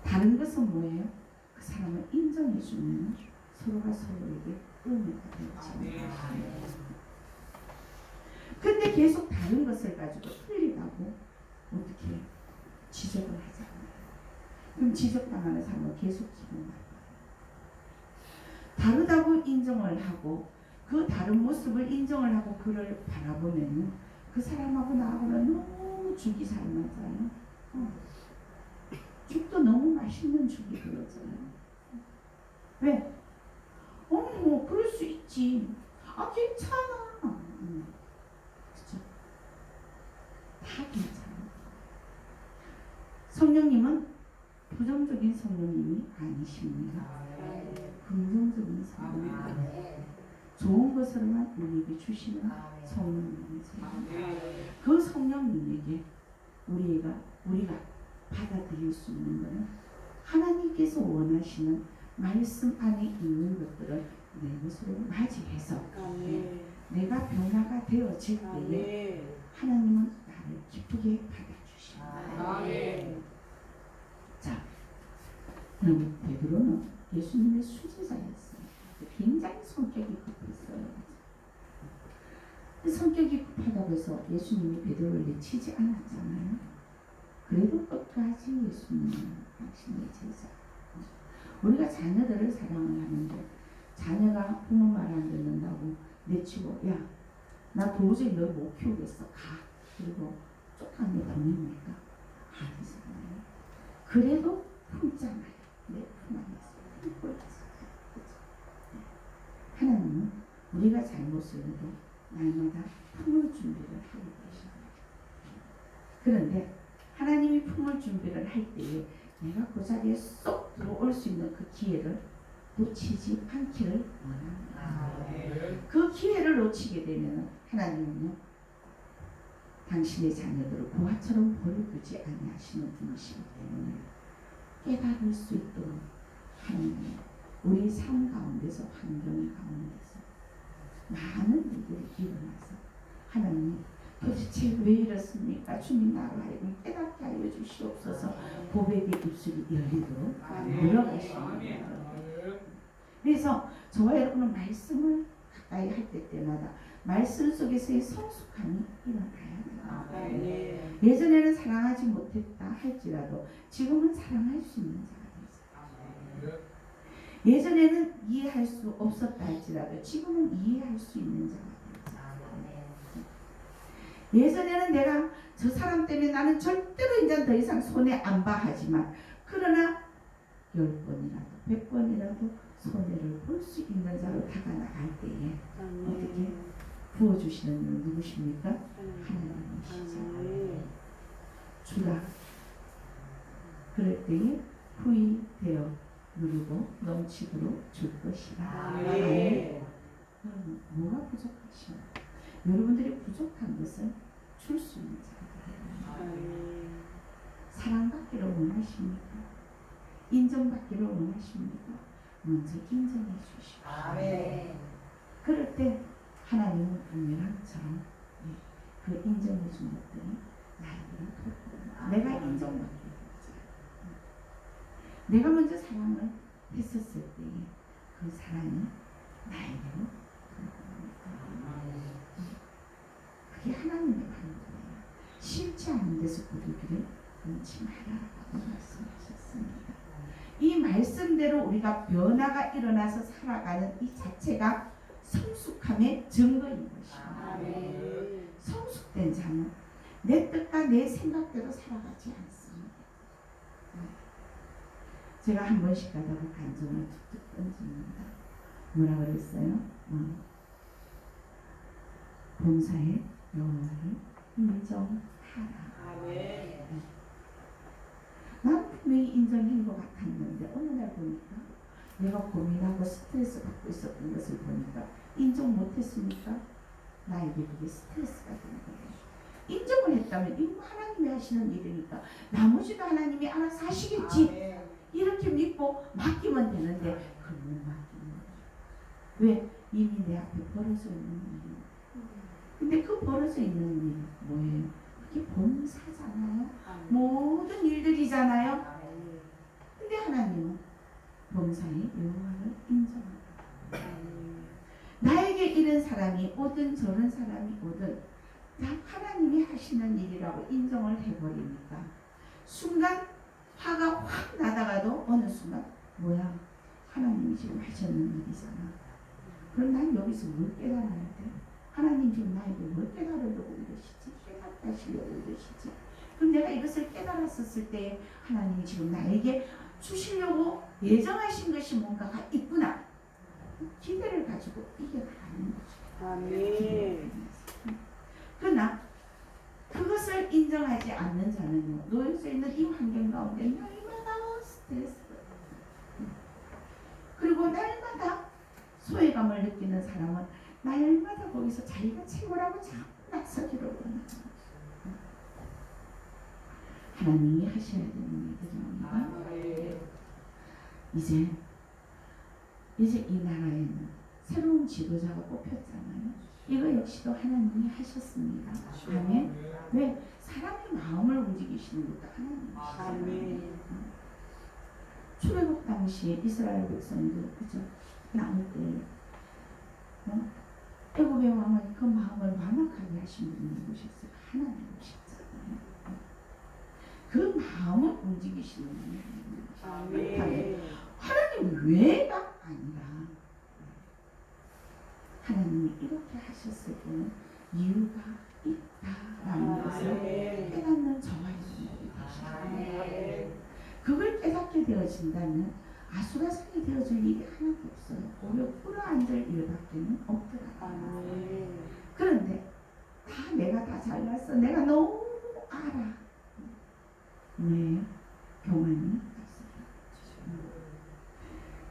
다른 것은 뭐예요? 그 사람을 인정해 주면 서로가 서로에게 은혜가 되지. 근데 계속 다른 것을 가지고 틀리다고 어떻게 해요? 지적을 하잖아요. 그럼 지적당하는 사람은 계속 기분 나빠요. 다르다고 인정을 하고 그 다른 모습을 인정을 하고 그를 바라보면 그 사람하고 나하고는 너무 죽이 잘 맞아요. 죽도 너무 맛있는 죽이 되었잖아요. 왜? 뭐 그럴 수 있지. 아 괜찮아. 그렇죠? 다 괜찮아. 성령님은 부정적인 성령님이 아니십니다. 긍정적인 성령. 좋은 것을만 우리에게 주시는 성령님이세요. 그 성령님에게 우리가 받아들일 수 있는 것은 하나님께서 원하시는 말씀 안에 있는 것들을 내 것으로 맞이해서 내가 변화가 되어질 때에 하나님은 나를 기쁘게 받아주십니다. 자, 그럼 베드로는 예수님의 수제자였어요. 굉장히 성격이 급했어요. 성격이 급하다고 해서 예수님이 베드로를 내치지 않았잖아요. 그래도 끝까지 예수님은 당신의 제자. 우리가 자녀들을 사랑을 하는데 자녀가 부모 말 안 듣는다고 내치고 야, 나 도저히 널 못 키우겠어. 가. 그리고 쫓아내 보냅니까? 아니잖아요. 그래도 품잖아요. 내 품 안에서 품고 있어요. 하나님은 우리가 잘못을 해도 날마다 품을 준비를 하고 계십니다. 그런데 하나님이 품을 준비를 할 때에 내가 그 자리에 쏙 들어올 수 있는 그 기회를 놓치지 않기를 원합니다. 그 기회를 놓치게 되면 하나님은요, 당신의 자녀들을 고아처럼 버려두지 아니하시는 분이시기 때문에 깨달을 수 있도록 하나님은 우리 삶 가운데서 환경 가운데서 많은 일들이 일어나서 하나님 도대체 왜 이렇습니까? 주님 나를 하여금 깨닫게 하여 주시옵소서. 고백의 입술이 열리도록 물어가십니다. 그래서 저와 여러분은 말씀을 가까이 할 때마다 말씀 속에서의 성숙함이 일어나야 돼요. 예전에는 사랑하지 못했다 할지라도 지금은 사랑할 수 있는 자가 되죠. 예전에는 이해할 수 없었다 할지라도 지금은 이해할 수 있는 자가 되죠. 예전에는 내가 저 사람 때문에 나는 절대로 이제 더 이상 손해 안 봐 하지만 그러나 10번이라도 100번이라도 손해를 볼 수 있는 자로 다가나갈 때에 어떻게 부어주시는 분은 누구십니까? 하나님이시죠. 주라. 그럴 때에 후히 되어 누르고 넘치도록 줄 것이라. 여러분 뭐가 부족하시오? 여러분들이 부족한 것은 줄 수 있는 자가 되어요. 사랑받기를 원하십니까? 인정받기를 원하십니까? 먼저 인정해 주시오. 그럴 때 하나님은 부메랑처럼 그 인정해 준 것들이 나에게로 돌아옵니다. 내가 인정받기 위해서 내가 먼저 사랑을 했었을 때에 그 사랑이 나에게로 돌아옵니다. 그게 하나님의 방법이에요. 싫지 않은 데서 고르기를 끊지 마라라고 말씀하셨습니다. 이 말씀대로 우리가 변화가 일어나서 살아가는 이 자체가 성숙함의 증거인 것입니다. 성숙된 자는 내 뜻과 내 생각대로 살아가지 않습니다. 제가 한 번씩 가다가 간증을 툭툭 던집니다. 뭐라 그랬어요? 본사의 여호와를 인정하라. 난 분명히 인정한 것 같았는데 어느 날 보니까 내가 고민하고 스트레스 받고 있었던 것을 보니까 인정 못했으니까 나에게 그게 스트레스가 되는 거예요. 인정을 했다면 이거 하나님이 하시는 일이니까 나머지도 하나님이 알아서 하시겠지 이렇게 믿고 맡기면 되는데 그걸 못 맡기는 거예요. 왜? 이미 내 앞에 벌어져 있는 일이에요. 근데 그 벌어져 있는 일이 뭐예요? 그게 범사잖아요. 모든 일들이잖아요. 근데 하나님은 범사의 여호와를 인정합니다. 나에게 이런 사람이 오든 저런 사람이 오든 다 하나님이 하시는 일이라고 인정을 해버리니까 순간 화가 확 나다가도 어느 순간 뭐야 하나님이 지금 하셨는 일이잖아. 그럼 난 여기서 뭘 깨달아야 돼? 하나님 지금 나에게 뭘 깨달으려고 이러시지? 깨닫게 하시려고 이러시지? 그럼 내가 이것을 깨달았었을 때 하나님이 지금 나에게 주시려고 예정하신 것이 뭔가가 있구나. 기대를 가지고 이겨나가는 거죠. 아멘. 그러나 그것을 인정하지 않는 자는요, 놓여져 있는 이 환경 가운데 날마다 스트레스, 그리고 날마다 소외감을 느끼는 사람은 날마다 거기서 자기가 최고라고 자꾸 나서기를 원하는 거죠. 하나님이 하셔야 되는 일들입니다. 이제 이 나라에는 새로운 지도자가 뽑혔잖아요. 이거 역시도 하나님이 하셨습니다. 아멘. 왜? 사람의 마음을 움직이시는 것도 하나님이시잖아요. 출애굽 당시에 이스라엘 백성들 그죠? 나올 때 애굽의 왕은 그 마음을 완악하게 하신 분이 누구셨어요? 하나님이셨잖아요. 그 마음을 움직이시는 분이 하나님이시잖아요. 하나님 왜가 아니라 하나님이 이렇게 하셨을 때는 이유가 있다라는 것을 깨닫는 저와 여러분들이 되시잖아요. 그걸 깨닫게 되어진다면 아수라장이 되어질 일이 하나도 없어요. 오히려 끌어안을 일밖에는 없더라고요. 그런데 다 내가 다 잘났어. 내가 너무 알아. 네, 교만이 없어요.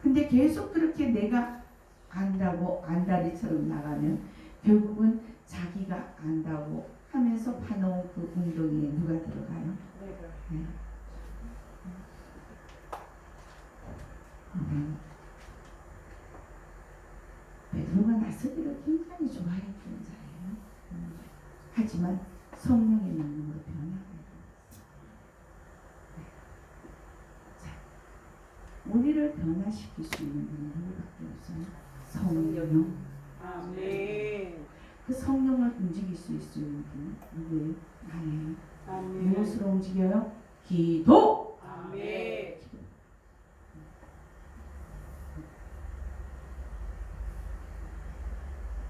근데 계속 그렇게 내가 안다고 안다리처럼 나가면 결국은 자기가 안다고 하면서 파놓은 그 웅덩이에 누가 들어가요? 네. 베드로가 나서기를 굉장히 좋아했던 자예요. 하지만 성령의 능력으로 변화가 우리를 변화시킬 수 있는 분은 누구밖에 없어요? 성령. 아멘. 그 성령을 움직일 수 있는 분은 누구예요? 나예요. 아멘. 무엇으로 움직여요? 기도. 아멘.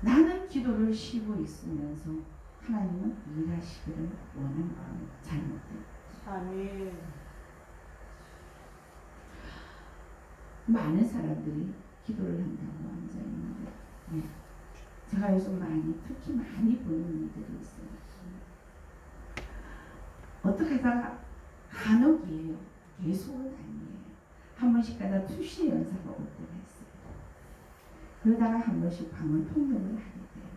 나는 기도를 쉬고 있으면서 하나님은 일하시기를 원하는 겁니다. 잘못된. 아멘. 많은 사람들이 기도를 한다고 앉아 있는데, 네. 제가 요즘 특히 많이 보는 일들이 있어요. 어떻게 하다가 간혹이에요. 계속은 아니에요. 한 번씩 가다 투시 연사가 올 때가 있어요. 그러다가 한 번씩 방언 통역을 하게 돼요.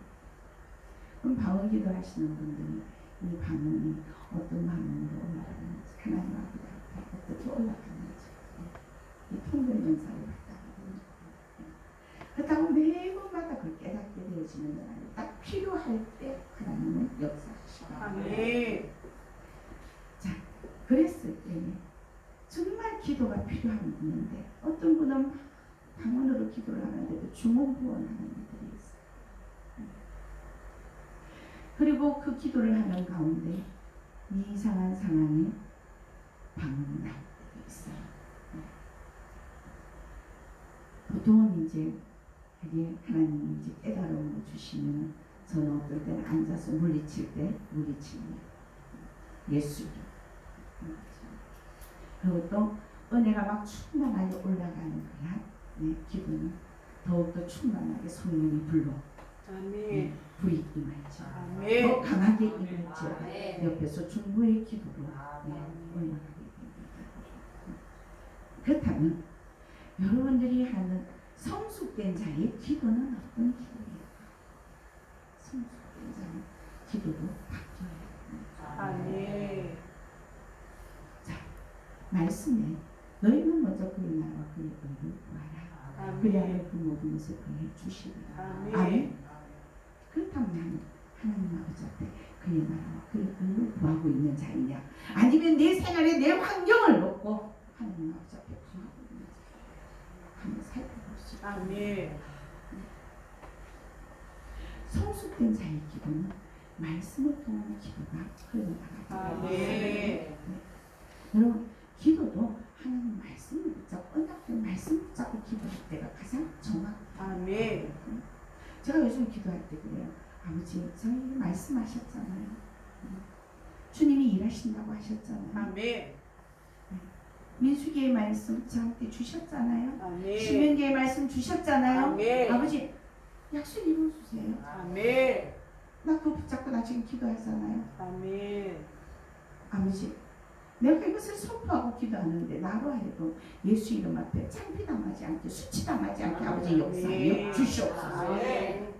그럼 방언 기도하시는 분들이 이 방언이 어떤 방언으로 올라가는지, 하나님 앞에 어떻게 올라가는지 이 통역 연사를 그렇다고 매번마다 그걸 깨닫게 되어지는 건 아니에요. 딱 필요할 때 하나님은 역사하시고. 아멘. 자, 그랬을 때 정말 기도가 필요한 분인데 어떤 분은 방언으로 기도를 하는데도 중언부언하는 일들이 있어요. 그리고 그 기도를 하는 가운데 이상한 상황에 방언이 나올 때도 있어요. 보통은 이제 하나님이 이제 깨달음을 주시면 저는 어떨 때는 앉아서 물리칠 때 물리칩니다. 예수를. 그리고 또 은혜가 막 충만하게 올라가는 거야. 네, 기도는 더욱더 충만하게 성령이 불러. 아멘. 불이 임하죠. 아멘. 더 강하게 임하죠. 옆에서 중보의 기도로 올라가게 됩니다. 그렇다면 여러분들이 하는 성숙된 자의 기도는 어떤 기도예요? 성숙된 자의 기도도 바뀌어야 합니다. 아멘. 말씀에 너희는 먼저 그의 나라와 그의 의를 구하라. 그리하여 아멘. 그 모든 것을 그에 주시리라. 아멘. 아멘. 그렇다면 나는 하나님 아버지 앞에 그의 나라와 그의 의를 구하고 있는 자이냐, 아니면 내 생활에 내 환경을 놓고 하나님 아버지 앞에 구하고 있는 자이냐 한번 살펴볼 수 있습니다. 아멘. 성숙된 자의 기도는 말씀을 통한 기도가 흘러나가죠. 아멘. 여러분, 기도도 하나님 말씀을 붙잡고 언약된 말씀을 붙잡고 기도할 때가 가장 정확해요. 아멘. 제가 요즘 기도할 때 그래요. 아버지, 저희 말씀하셨잖아요. 주님이 일하신다고 하셨잖아요. 아멘. 민수기의 말씀 저한테 주셨잖아요. 아멘. 신명기의 말씀 주셨잖아요. 아멘. 아버지, 약속 이루어주세요. 아멘. 나 그거 붙잡고 나 지금 기도하잖아요. 아멘. 아버지, 내가 이것을 선포하고 기도하는데 나로 하여금 예수 이름 앞에 창피당하지 않게, 수치당하지 않게 아버지 역사하여 주시옵소서. 아멘.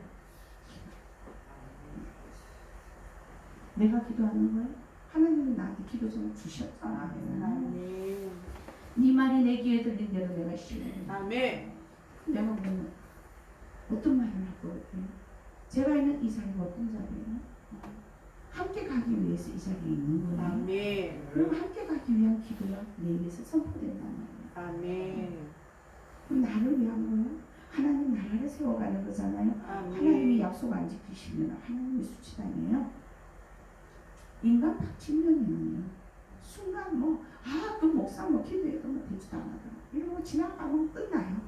내가 기도하는 거예요? 하나님이 나한테 기도 좀 주셨잖아요. 아멘. 네 말이 내 귀에 들린 대로 내가 실행해. 아멘. 내가 보면 어떤 말을 할 것 같아요? 제가 있는 이 자리가 어떤 자리예요? 함께 가기 위해서 이 자리에 있는 거예요. 아멘. 그럼 함께 가기 위한 기도가 내 입에서 선포된단 말이에요. 아멘. 그럼 나를 위한 거예요? 하나님 나라를 세워가는 거잖아요. 하나님이 아멘. 약속 안 지키시면 하나님이 수치당해요. 인간 박진면이면요. 순간 그 목사 기도해도 되지도 않아도 이러고 지나가면 끝나요.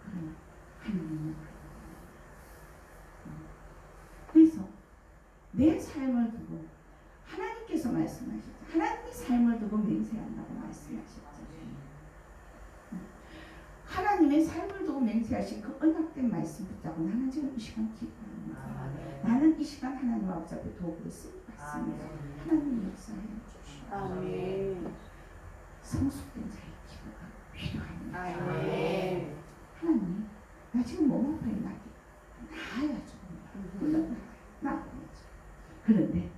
그러나 하나님은 그래서 내 삶을 두고 하나님께서 말씀하셨죠. 하나님의 삶을 두고 맹세한다고 말씀하셨죠. 하나님의 삶을 두고 맹세하신 그 언약된 말씀 붙잡고 나는 지금 이 시간 기도합니다. 나는 이 시간 하나님 아버지 앞에 도구로 쓰임 받습니다. 하나님 역사해 주시옵소서. 아멘. 성숙된 자의 기도가 필요합니다. 아멘. 하나님, 나 지금 몸 아파요. 나아야죠. 나아야죠. 그런데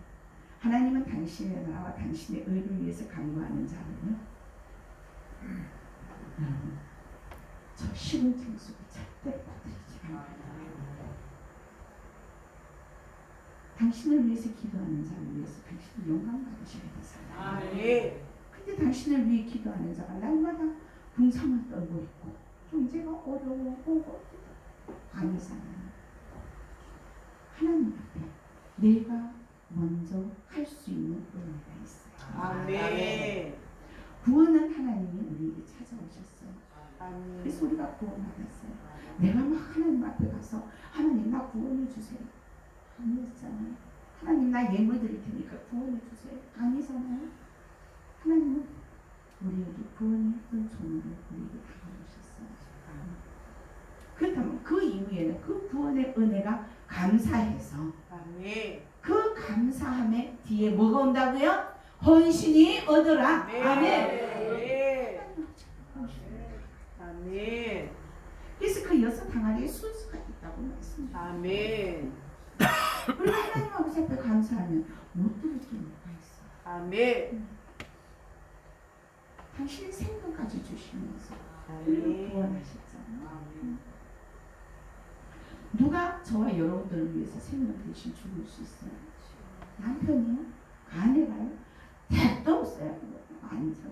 하나님은 당신의 나라와 당신의 의를 위해서 간구하는 자는요, 여러분, 저 쉬운 장수가 절대로 받들이지 않아요. 당신을 위해서 기도하는 자를 위해서 당신이 영광 받으셔야 되잖아요. 아멘. 근데 당신을 위해 기도하는 자가 날마다 궁상을 떨고 있고 경제가 어려워 아니잖아요. 하나님 앞에 내가 먼저 할 수 있는 은혜가 있어요. 아멘. 구원은 하나님이 우리에게 찾아오셨어요. 아멘. 그래서 우리가 구원받았어요. 내가 막 하나님 앞에 가서 하나님 나 구원해 주세요. 아니었잖아요. 하나님 나 예물 드릴 테니까 구원해 주세요. 아니잖아요. 하나님은 우리에게 구원의 그 종을 우리에게 다가오셨어요. 그렇다면 그 이후에는 그 구원의 은혜가 감사해서 아멘. 그 감사함의 뒤에 뭐가 온다고요? 헌신이 오더라. 아멘. 아멘. 아멘. 그래서 그 여섯 항아리에 순수가 있다고 말씀드립니다. 아멘. 그리고 하나님 아버지 앞에 감사하면 못 들을 게 뭐가 있어. 아멘. 당신의 생명까지 주시면서 우리를 구원하셨잖아요. 누가 저와 여러분들을 위해서 생명 대신 죽을 수 있어요? 남편이요? 아내가요? 택도 없어요. 아니죠.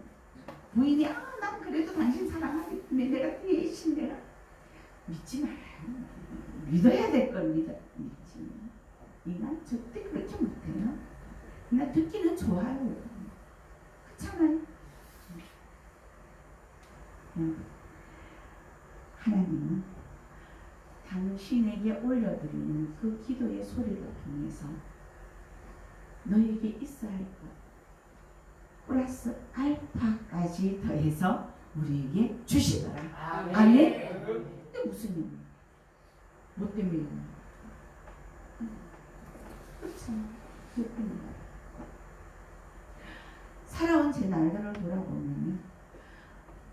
부인이 난 그래도 당신 사랑하기 때문에 내가 대신 내가 믿지 말아요. 믿어야 될 걸 믿지. 인간 절대 그렇게 못해요. 나 듣기는 좋아요. 그렇잖아요. 하나님은 당신에게 올려드리는 그 기도의 소리를 통해서 너에게 있어야 할 것 플러스 알파까지 더해서 우리에게 주시더라. 아멘. 근데 무슨 일? 뭐 때문에? 그렇잖아. 그것 때문에. 살아온 제 날들을 돌아보면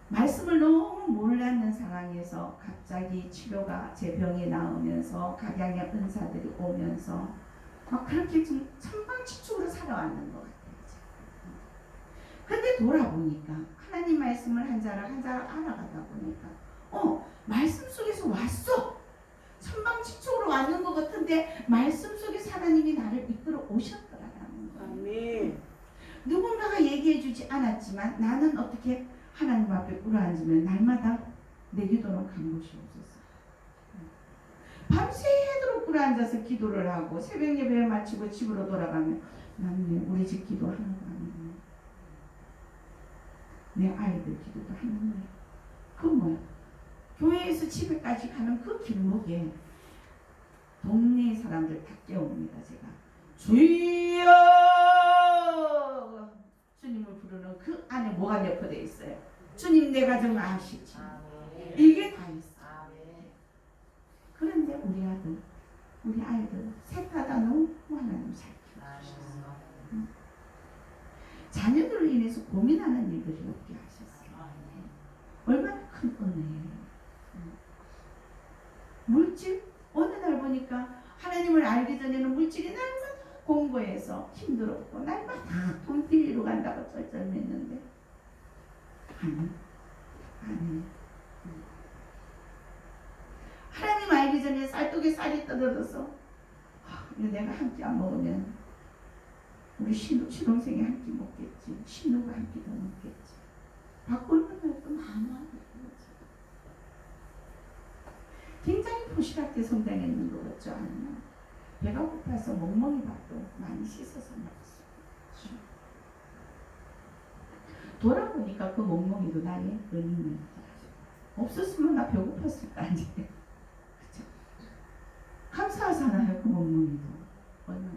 말씀을 너무 몰랐는 상황에서 갑자기 치료가 제 병이 나오면서 각양의 은사들이 오면서 막 그렇게 좀 천방지축으로 살아왔는 것 같아요. 근데 돌아보니까 하나님 말씀을 한 자락 한 자락 알아가다 보니까 말씀 속에서 왔어. 천방지축으로 왔는 것 같은데 말씀 속에서 하나님이 나를 이끌어 오셨더라라는 거예요. 아멘. 누군가가 얘기해 주지 않았지만 나는 어떻게 하나님 앞에 꿇어앉으면 날마다 내 기도는 간 곳이 없었어. 밤새도록 꿇어앉아서 기도를 하고 새벽 예배를 마치고 집으로 돌아가면 나는 우리 집 기도 하나도 안 했네. 내 아이들 기도도 하는 거야. 그건 뭐야? 교회에서 집에까지 가는 그 길목에 동네 사람들 다 깨웁니다. 제가 주여 주님을 부르는 그 안에 뭐가 내포되어 있어요? 주님 내 가정 아시지? 이게 다 있어. 그런데 우리 아이들 셋 다 너무 하나님 잘 키워주셨어. 자녀들로 인해서 고민하는 일들이 없게 하셨어요. 얼마나 큰 은혜예요. 물질 어느 날 보니까 하나님을 알기 전에는 물질이 날마다 공부해서 힘들었고 날마다 돈 빌리러 간다고 쩔쩔맸는데 아니 하나님 알기 전에 쌀떡에 쌀이 떨어져서 이거 내가 한 끼 안 먹으면 우리 신혼생이 한 끼 먹겠지, 신우가 한 끼 더 먹겠지. 바꾸는 날도 많아. 굉장히 포시하게 성장했는 것 같죠 않나? 배가 고파서 멍멍이 밥도 많이 씻어서 먹었어. 돌아보니까 그 멍멍이도 나의 은인이었다. 없었으면 나 배고팠을 거 아니에요. 그쵸? 감사하잖아요, 그 멍멍이도. 얼마나.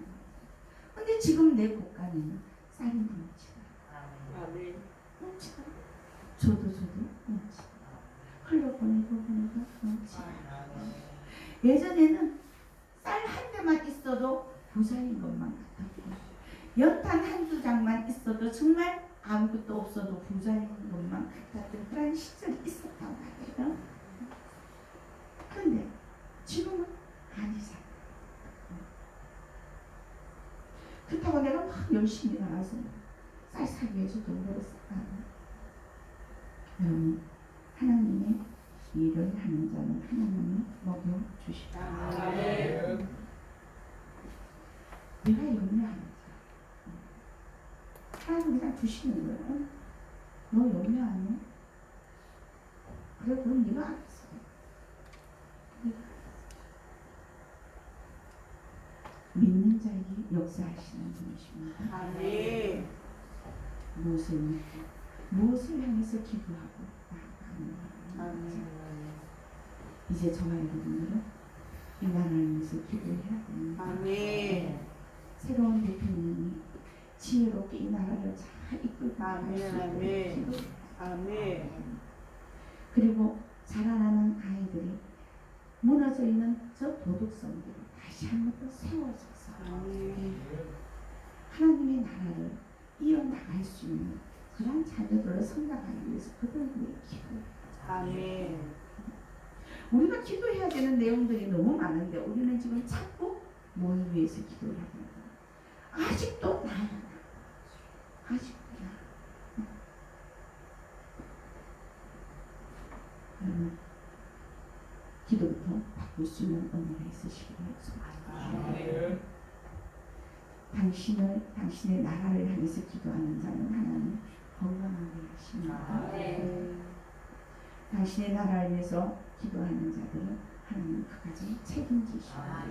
근데 지금 내 곳간에는 쌀이 넘치더라. 넘치더라. 저도 넘치더라. 흘려보내고 넘치더라. 예전에는 쌀 한 대만 있어도 부자인 것만 같았고 연탄 한두 장만 있어도 정말 아무것도 없어도 부자인 것만 같았던 그런 시절이 있었단 말이에요. 그런데 지금은 아니잖아. 그렇다고 내가 막 열심히 나가서 쌀 사기 위해서 돈 벌었을까? 여러분, 하나님의 일을 하는 자는 하나님이 먹여주시다. 내가 염려하는 자. 하나님 그냥 주시는 거야. 너 염려하니? 그래, 그럼 네가 알았어. 믿는 자에게 역사하시는 분이십니다. 아멘. 무엇을 향해서 기도하고 나아가는 거예요. 이제 저와 여러분들은 이 나라를 위해서 기도해야 됩니다. 아멘. 새로운 대통령이 지혜롭게 이 나라를 잘 이끌고 갈 수 있도록 기도해야 아멘. 그리고 자라나는 아이들이 무너져 있는 저 도덕성들을 다시 한번 더 세워져서 하나님의 나라를 이어나갈 수 있는 그런 자녀들을 성장하기 위해서 그들을 위해 기도해요. 아멘. 우리가 기도해야 되는 내용들이 너무 많은데 우리는 지금 자꾸 뭘 위해서 기도를 하는 거야. 아직도 나야. 아직도 나. 기도부터 바꿀 수 있는 은혜가 있으시기를 소망합니다. 당신의 나라를 향해서 기도하는 자는 하나님 건강하게 하십니다. 당신의 나라를 위해서 기도하는 자들은 하나님 그 가정 책임지십니다.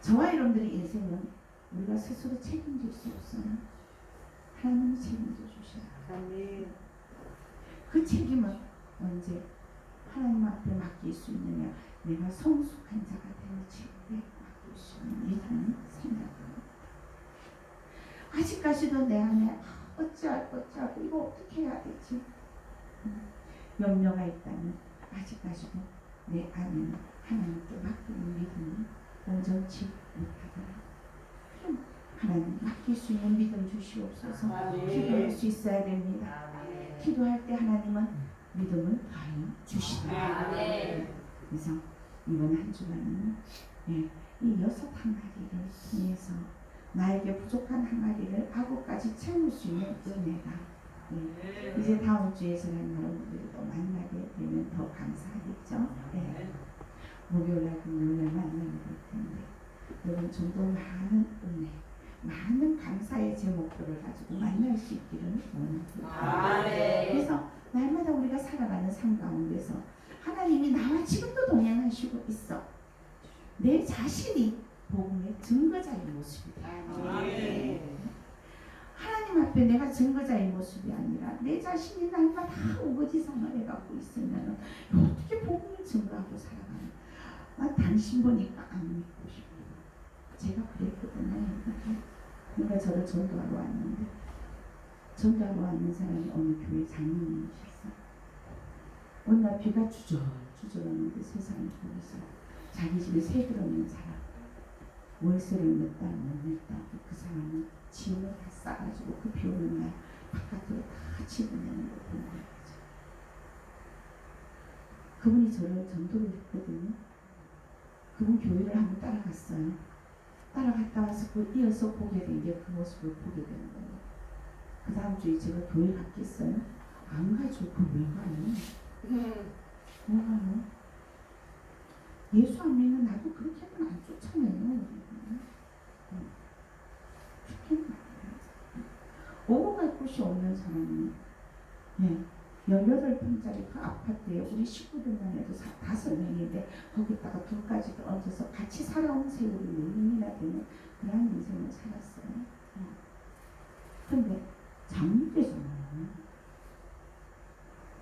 저와 여러분들의 인생은 우리가 스스로 책임질 수 없어요. 하나님이 책임져 주셔요. 그 책임은 언제 하나님 앞에 맡길 수 있느냐? 내가 성숙한 자가 되어질 때 맡길 수 있는 믿음이 생각합니다. 아직까지도 내 안에 어찌하고 이거 어떻게 해야 되지? 염려가 있다면 아직까지도 내 안에는 하나님께 맡기는 믿음이 온전치 못하더라. 하나님 맡길 수 있는 믿음 주시옵소서. 기도할 수 있어야 됩니다. 기도할 때 하나님은 믿음을 더하여 주시더라. 그래서 이번 한 주간은 이 6항아리를 통해서 나에게 부족한 항아리를 아구까지 채울 수 있는 은혜가 이제 다음 주에 저는 여러분들을 또 만나게 되면 더 감사하겠죠. 목요일날 금요일날 만나게 될 텐데 여러분 좀 더 많은 은혜 많은 감사의 제목들을 가지고 만날 수 있기를 원합니다. 그래서 날마다 우리가 살아가는 삶 가운데서 하나님이 나와 지금도 동행하시고 있어. 내 자신이 복음의 증거자의 모습이다. 하나님 앞에 내가 증거자의 모습이 아니라 내 자신이 날마다 우거지상을 해갖고 있으면 어떻게 복음을 증거하고 살아가는? 나 당신 보니까 안 믿고 싶어. 제가 그랬거든요. 그러니까 저를 전도하러 왔는데 전도하러 왔는 사람이 어느 교회 장로님이셨어요. 어느 날 비가 주저주저하는데 세상에 거기서 자기 집에 새들 없는 사람 월세를 몇 달 못 냈다고 그 사람은 짐을 다 싸가지고 그 비 오는 날 바깥으로 다 집어내는 걸 본 거예요. 그분이 저를 전도를 했거든요. 그분 교회를 한번 따라갔어요. 따라갔다 와서 이어서 보게 된 게 그 모습을 보게 되는 거예요. 그 다음 주에 제가 교회 갔겠어요? 안 가죠. 왜 가요? 왜 가요? 예수 안 믿는 나도 그렇게 하면 안 쫓아내요. 오고 갈 곳이 없는 사람이 18평짜리 그 아파트에 우리 식구들만 해도 5명인데 거기다가 둘까지도 얹어서 같이 살아온 세월이 몇 년이나 되는 그런 인생을 살았어요. 근데 장로께서는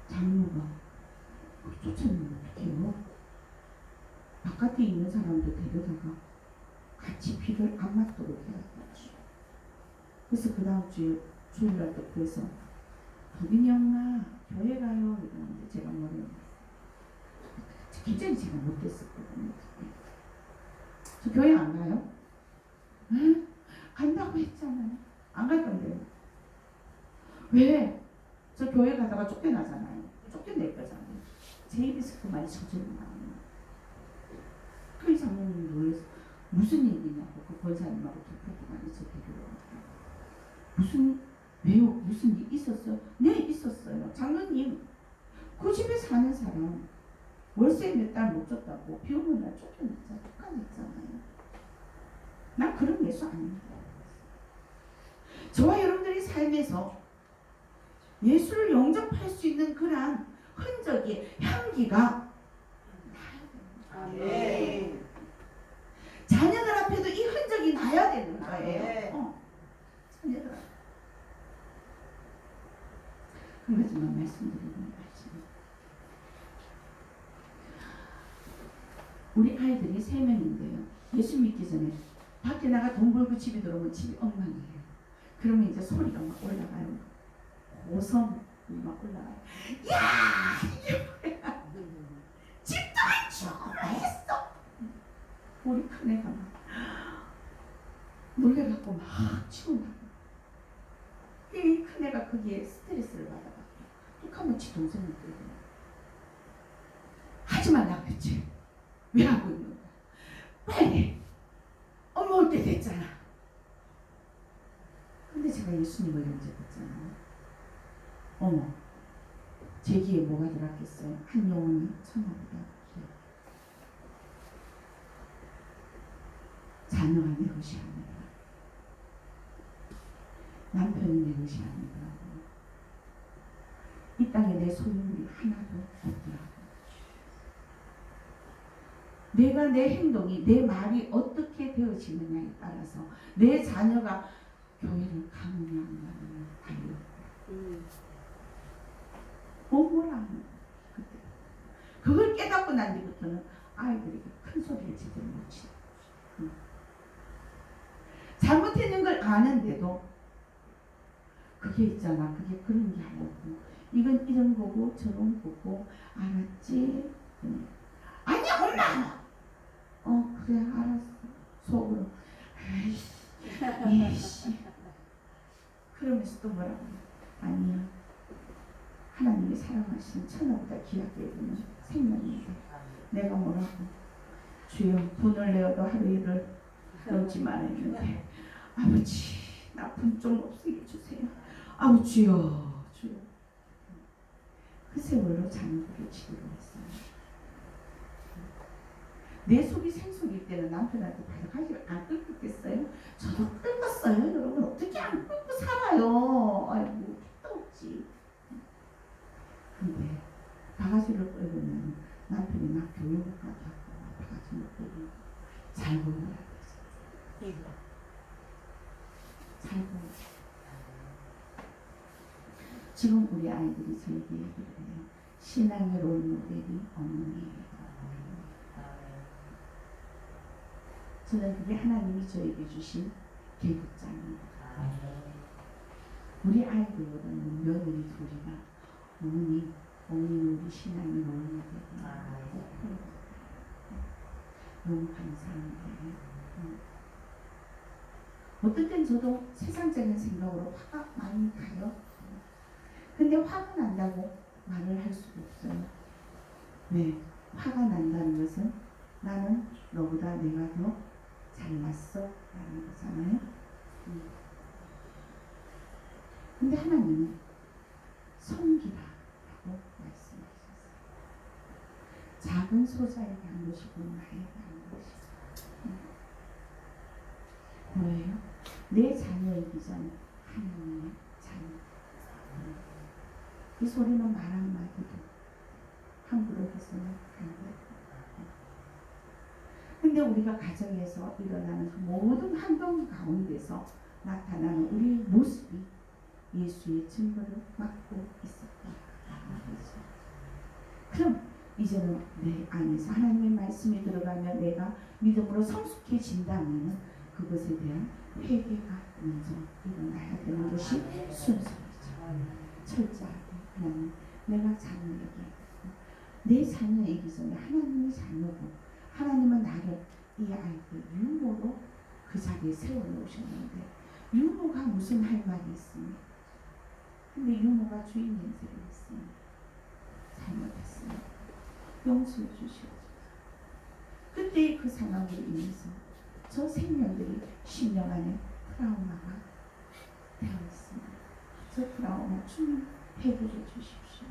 장로가 쫓아내면 어떡해요? 바깥에 있는 사람도 데려다가 같이 비를 안 맞도록 해야겠지. 그래서 그 다음 주에 주일날도 그래서 도빈이 엄마 교회 가요 이러는데 제가 뭐래요? 굉장히 제가 못했었거든요. 저 교회 안 가요? 응? 간다고 했잖아요. 안 갈 건데요. 왜? 저 교회 가다가 쫓겨나잖아요. 쫓겨낼 거잖아요. 제 입에서 그 말이 저절로 나와요. 그 장로님이 놀라서 무슨 얘기냐고 그 권사님하고 두고만이 저 데리러 왔어요. 왜요? 무슨 일 있었어요? 네, 있었어요. 장로님, 그 집에 사는 사람 월세 몇 달 못 줬다고 비 오는 날 쫓겨났잖아. 쫓겨냈잖아요. 난 그런 예수 아닙니다. 저와 여러분들이 삶에서 예수를 영접할 수 있는 그러한 흔적이, 향기가 자녀들 앞에도 이 흔적이 나야 되는 거예요. 자녀들 앞에. 한 가지만 말씀드리는 거지. 우리 아이들이 3명인데요. 예수 믿기 전에 밖에 나가 돈 벌고 집에 들어오면 집이 엉망이에요. 그러면 이제 소리가 막 올라가요. 고성이 막 올라가요. 야! 이게 뭐야? 집도 안 치우고 했어! 우리 큰애가 막 놀래갖고 막 치운다. 이 큰애가 거기에 스트레스를 받아갖고 툭하면 지 동생을 끌고 하지 말라 그랬지. 왜 하고 있는 거야? 빨리! 엄마 올 때 됐잖아. 근데 제가 예수님을 영접했잖아요. 어머, 제 귀에 뭐가 들어갔겠어요? 한 영혼이 천하보다 귀해. 자녀가 내 것이 아니라 남편이 내 것이 아니더라고. 이 땅에 내 소유물이 하나도 없더라고. 내가 내 행동이, 내 말이 어떻게 되어지느냐에 따라서 내 자녀가 교회를 가느냐 안 가느냐 달려. 뭐라는 그때 그걸 깨닫고 난 뒤부터는 아이들에게 큰 소리를 제대로 못 치고 잘못했는 걸 아는데도 그게 있잖아. 그게 그런 게 아니고 이건 이런 거고 저런 거고 알았지? 아니야 엄마. 그래 알았어. 속으로 에이씨 그러면서 또 뭐라고 아니야 하나님이 사랑하신 천하보다 귀하게 여기는 생명인데 내가 뭐라고 주여 돈을 내어도 하루 일을 넣지만 했는데 아버지 나 돈 좀 없게 해주세요. 아버지요 주여 그 세월로 자녀들을 치료를 했어요. 내 속이 생속일 때는 남편한테 바닥하기를 안 끓겠어요? 저도 끓었어요. 여러분 어떻게 안 끓고 살아요? 아이고 택도 없지. 근데 바가지를 끌고는 남편이 막 교육을 가게 하고 바가지를 끌고 잘 보느라 잘 보느라 지금 우리 아이들이 저에게 얘기를 해요. 신앙의 롤모델이 어머니예요. 저는 그게 하나님이 저에게 주신 계급장입니다. 우리 아이들보다는 며느리 둘이가 어머니 우리 신앙이 너무 너무 감사한데 어떨 땐 저도 세상적인 생각으로 화가 많이 가요. 근데 화가 난다고 말을 할 수가 없어요. 네, 화가 난다는 것은 나는 너보다 내가 더 잘났어 라는 거잖아요. 근데 하나님은 섬기라 라고 말씀하셨어요. 작은 소자에게 한 것이고 나에게 한 것이고 뭐예요? 내 자녀이기 전 하나님의 자녀. 이 소리는 말 한마디도 함부로 해서는 안 돼요. 근데 우리가 가정에서 일어나는 그 모든 환경 가운데서 나타나는 우리 모습이 예수의 증거를 맡고 있었다는 거죠. 그럼 이제는 내 안에서 하나님의 말씀이 들어가면 내가 믿음으로 성숙해진다면 그것에 대한 회개가 먼저 일어나야 되는 것이 순서이죠. 철저하게 하나님 내가 자녀에게 내 자녀이기 전에 하나님의 자녀고 하나님은 나를 이 아이를 유모로 그 자리에 세워놓으셨는데 유모가 무슨 할 말이 있습니까? 근데 유모가 주인 냄새를 했습니다. 잘못했습니다. 용서해 주시옵소서. 그때 그 상황으로 인해서 저 생명들이 10년 안에 트라우마가 되어 있습니다. 저 트라우마 주님 해결해 주십시오.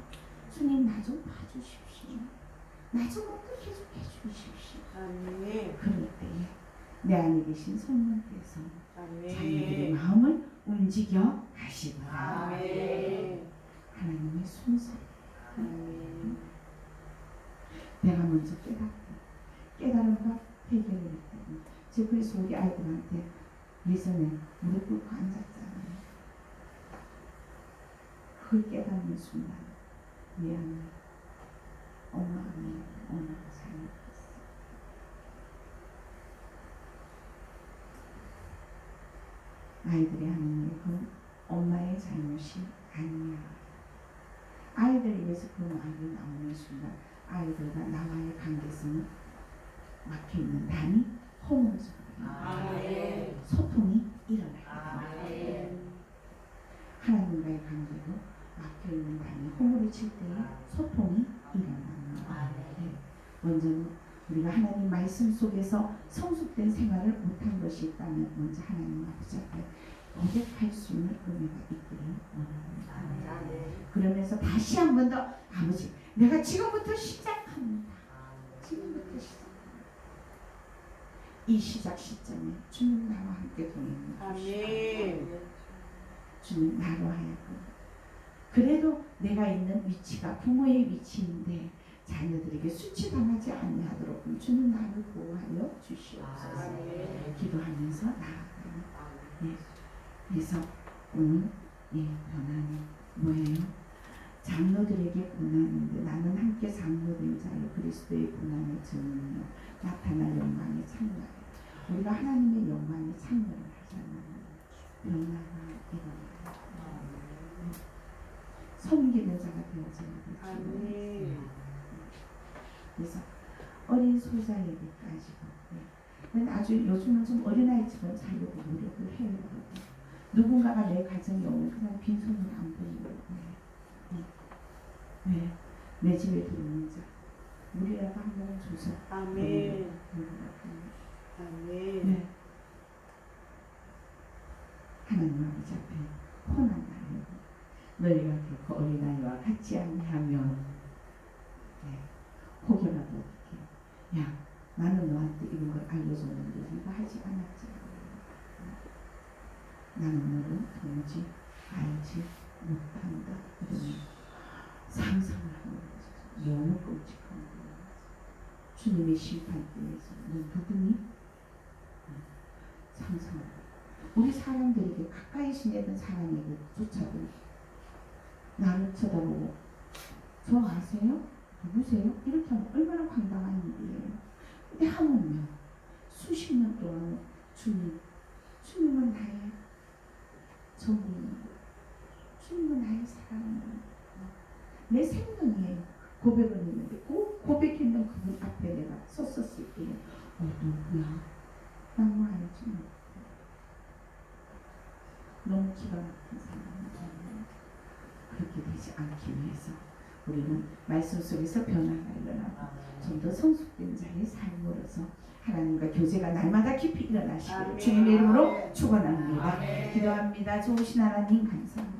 주님 나 좀 봐주십시오. 나 좀 어떻게 좀 해주십시오. 아멘. 그럴 때에 내 안에 계신 성령께서 아멘. 자녀들의 마음을 움직여 가시고 아멘. 하나님의 순서. 아멘. 내가 먼저 깨달음과 회개를 했다니. 제가 그래서 우리 아이들한테 예전에 무릎 꿇고 앉았잖아요. 그걸 깨닫는 순간 미안해. 엄마가 잘못했어. 아이들이 하는 일은 엄마의 잘못이 아니야. 아이들 입에서 그 말이 나오는 순간 아이들과 나와의 관계성은 막혀있는 담이 허물어져요. 소통이 일어나야 됩니다. 하나님과의 관계도 막혀있는 담이 허물어질 때에 소통이 일어납니다. 네. 먼저는 우리가 하나님 말씀 속에서 성숙된 생활을 못한 것이 있다면 먼저 하나님 아버지 앞에 고백할 수 있는 은혜가 있기를 원합니다. 그러면서 다시 한 번 더 아버지 내가 지금부터 시작합니다. 지금부터 시작합니다. 이 시작 시점에 주님 나와 함께 동행해 주시옵소서. 주님 나로 하여금 그래도 내가 있는 위치가 부모의 위치인데 자녀들에게 수치당하지 아니하도록 주님 나를 보호하여 주시옵소서. 기도하면서 나아가요. 네. 그래서 오늘 고난이 뭐예요? 장로들에게 고난인데 나는 함께 장로된 자여 그리스도의 고난의 증인이요 나타날 영광의 창조하여 우리가 하나님의 영광의 창조를 하잖아요. 변화가 일어나요. 섬기는 자가 되어져야 되죠. 그래서 어린 소자에게까지도 아주 요즘은 좀 어린아이처럼 살려고 노력을 해요. 누군가가 내 가정에 오면 그냥 빈손으로 안 보내는 거예요. 네, 내 집에 들어오는 자 물이라도 한 모금 줘서 아멘. 네. 아멘. 하나님 아버지 앞에 혼한 날에 너희가 결코 어린아이와 같지 아니하면 네, 혹여라도 어떻게 야 나는 너한테 이런 걸 알려줬는데 네가 하지 않았지. 나는 너를 도무지 알지 못한다. 이런 상상을 하는 거죠. 너무 끔찍한 거예요. 주님의 심판대에서 너 누구니? 상상을. 우리 사람들에게 가까이 지내던 사람에게 조차도 나를 쳐다보고 저 아세요? 누구세요? 이렇게 하면 얼마나 황당한 일이에요. 근데 하물며 수십 년 동안 주님은 나의 전부인 주님은 나의 사랑인 내 생명이에요. 고백을 했는데 그 고백했는 그분 앞에 내가 섰었을 때 누구야? 나무 알지 못 너무 기가 막힌 사람이에요. 그렇게 되지 않기 위해서 우리는 말씀 속에서 변화가 일어나고 좀 더 성숙된 자의 삶으로서 하나님과 교제가 날마다 깊이 일어나시기를 주님의 이름으로 축원합니다. 기도합니다. 좋으신 하나님 감사합니다.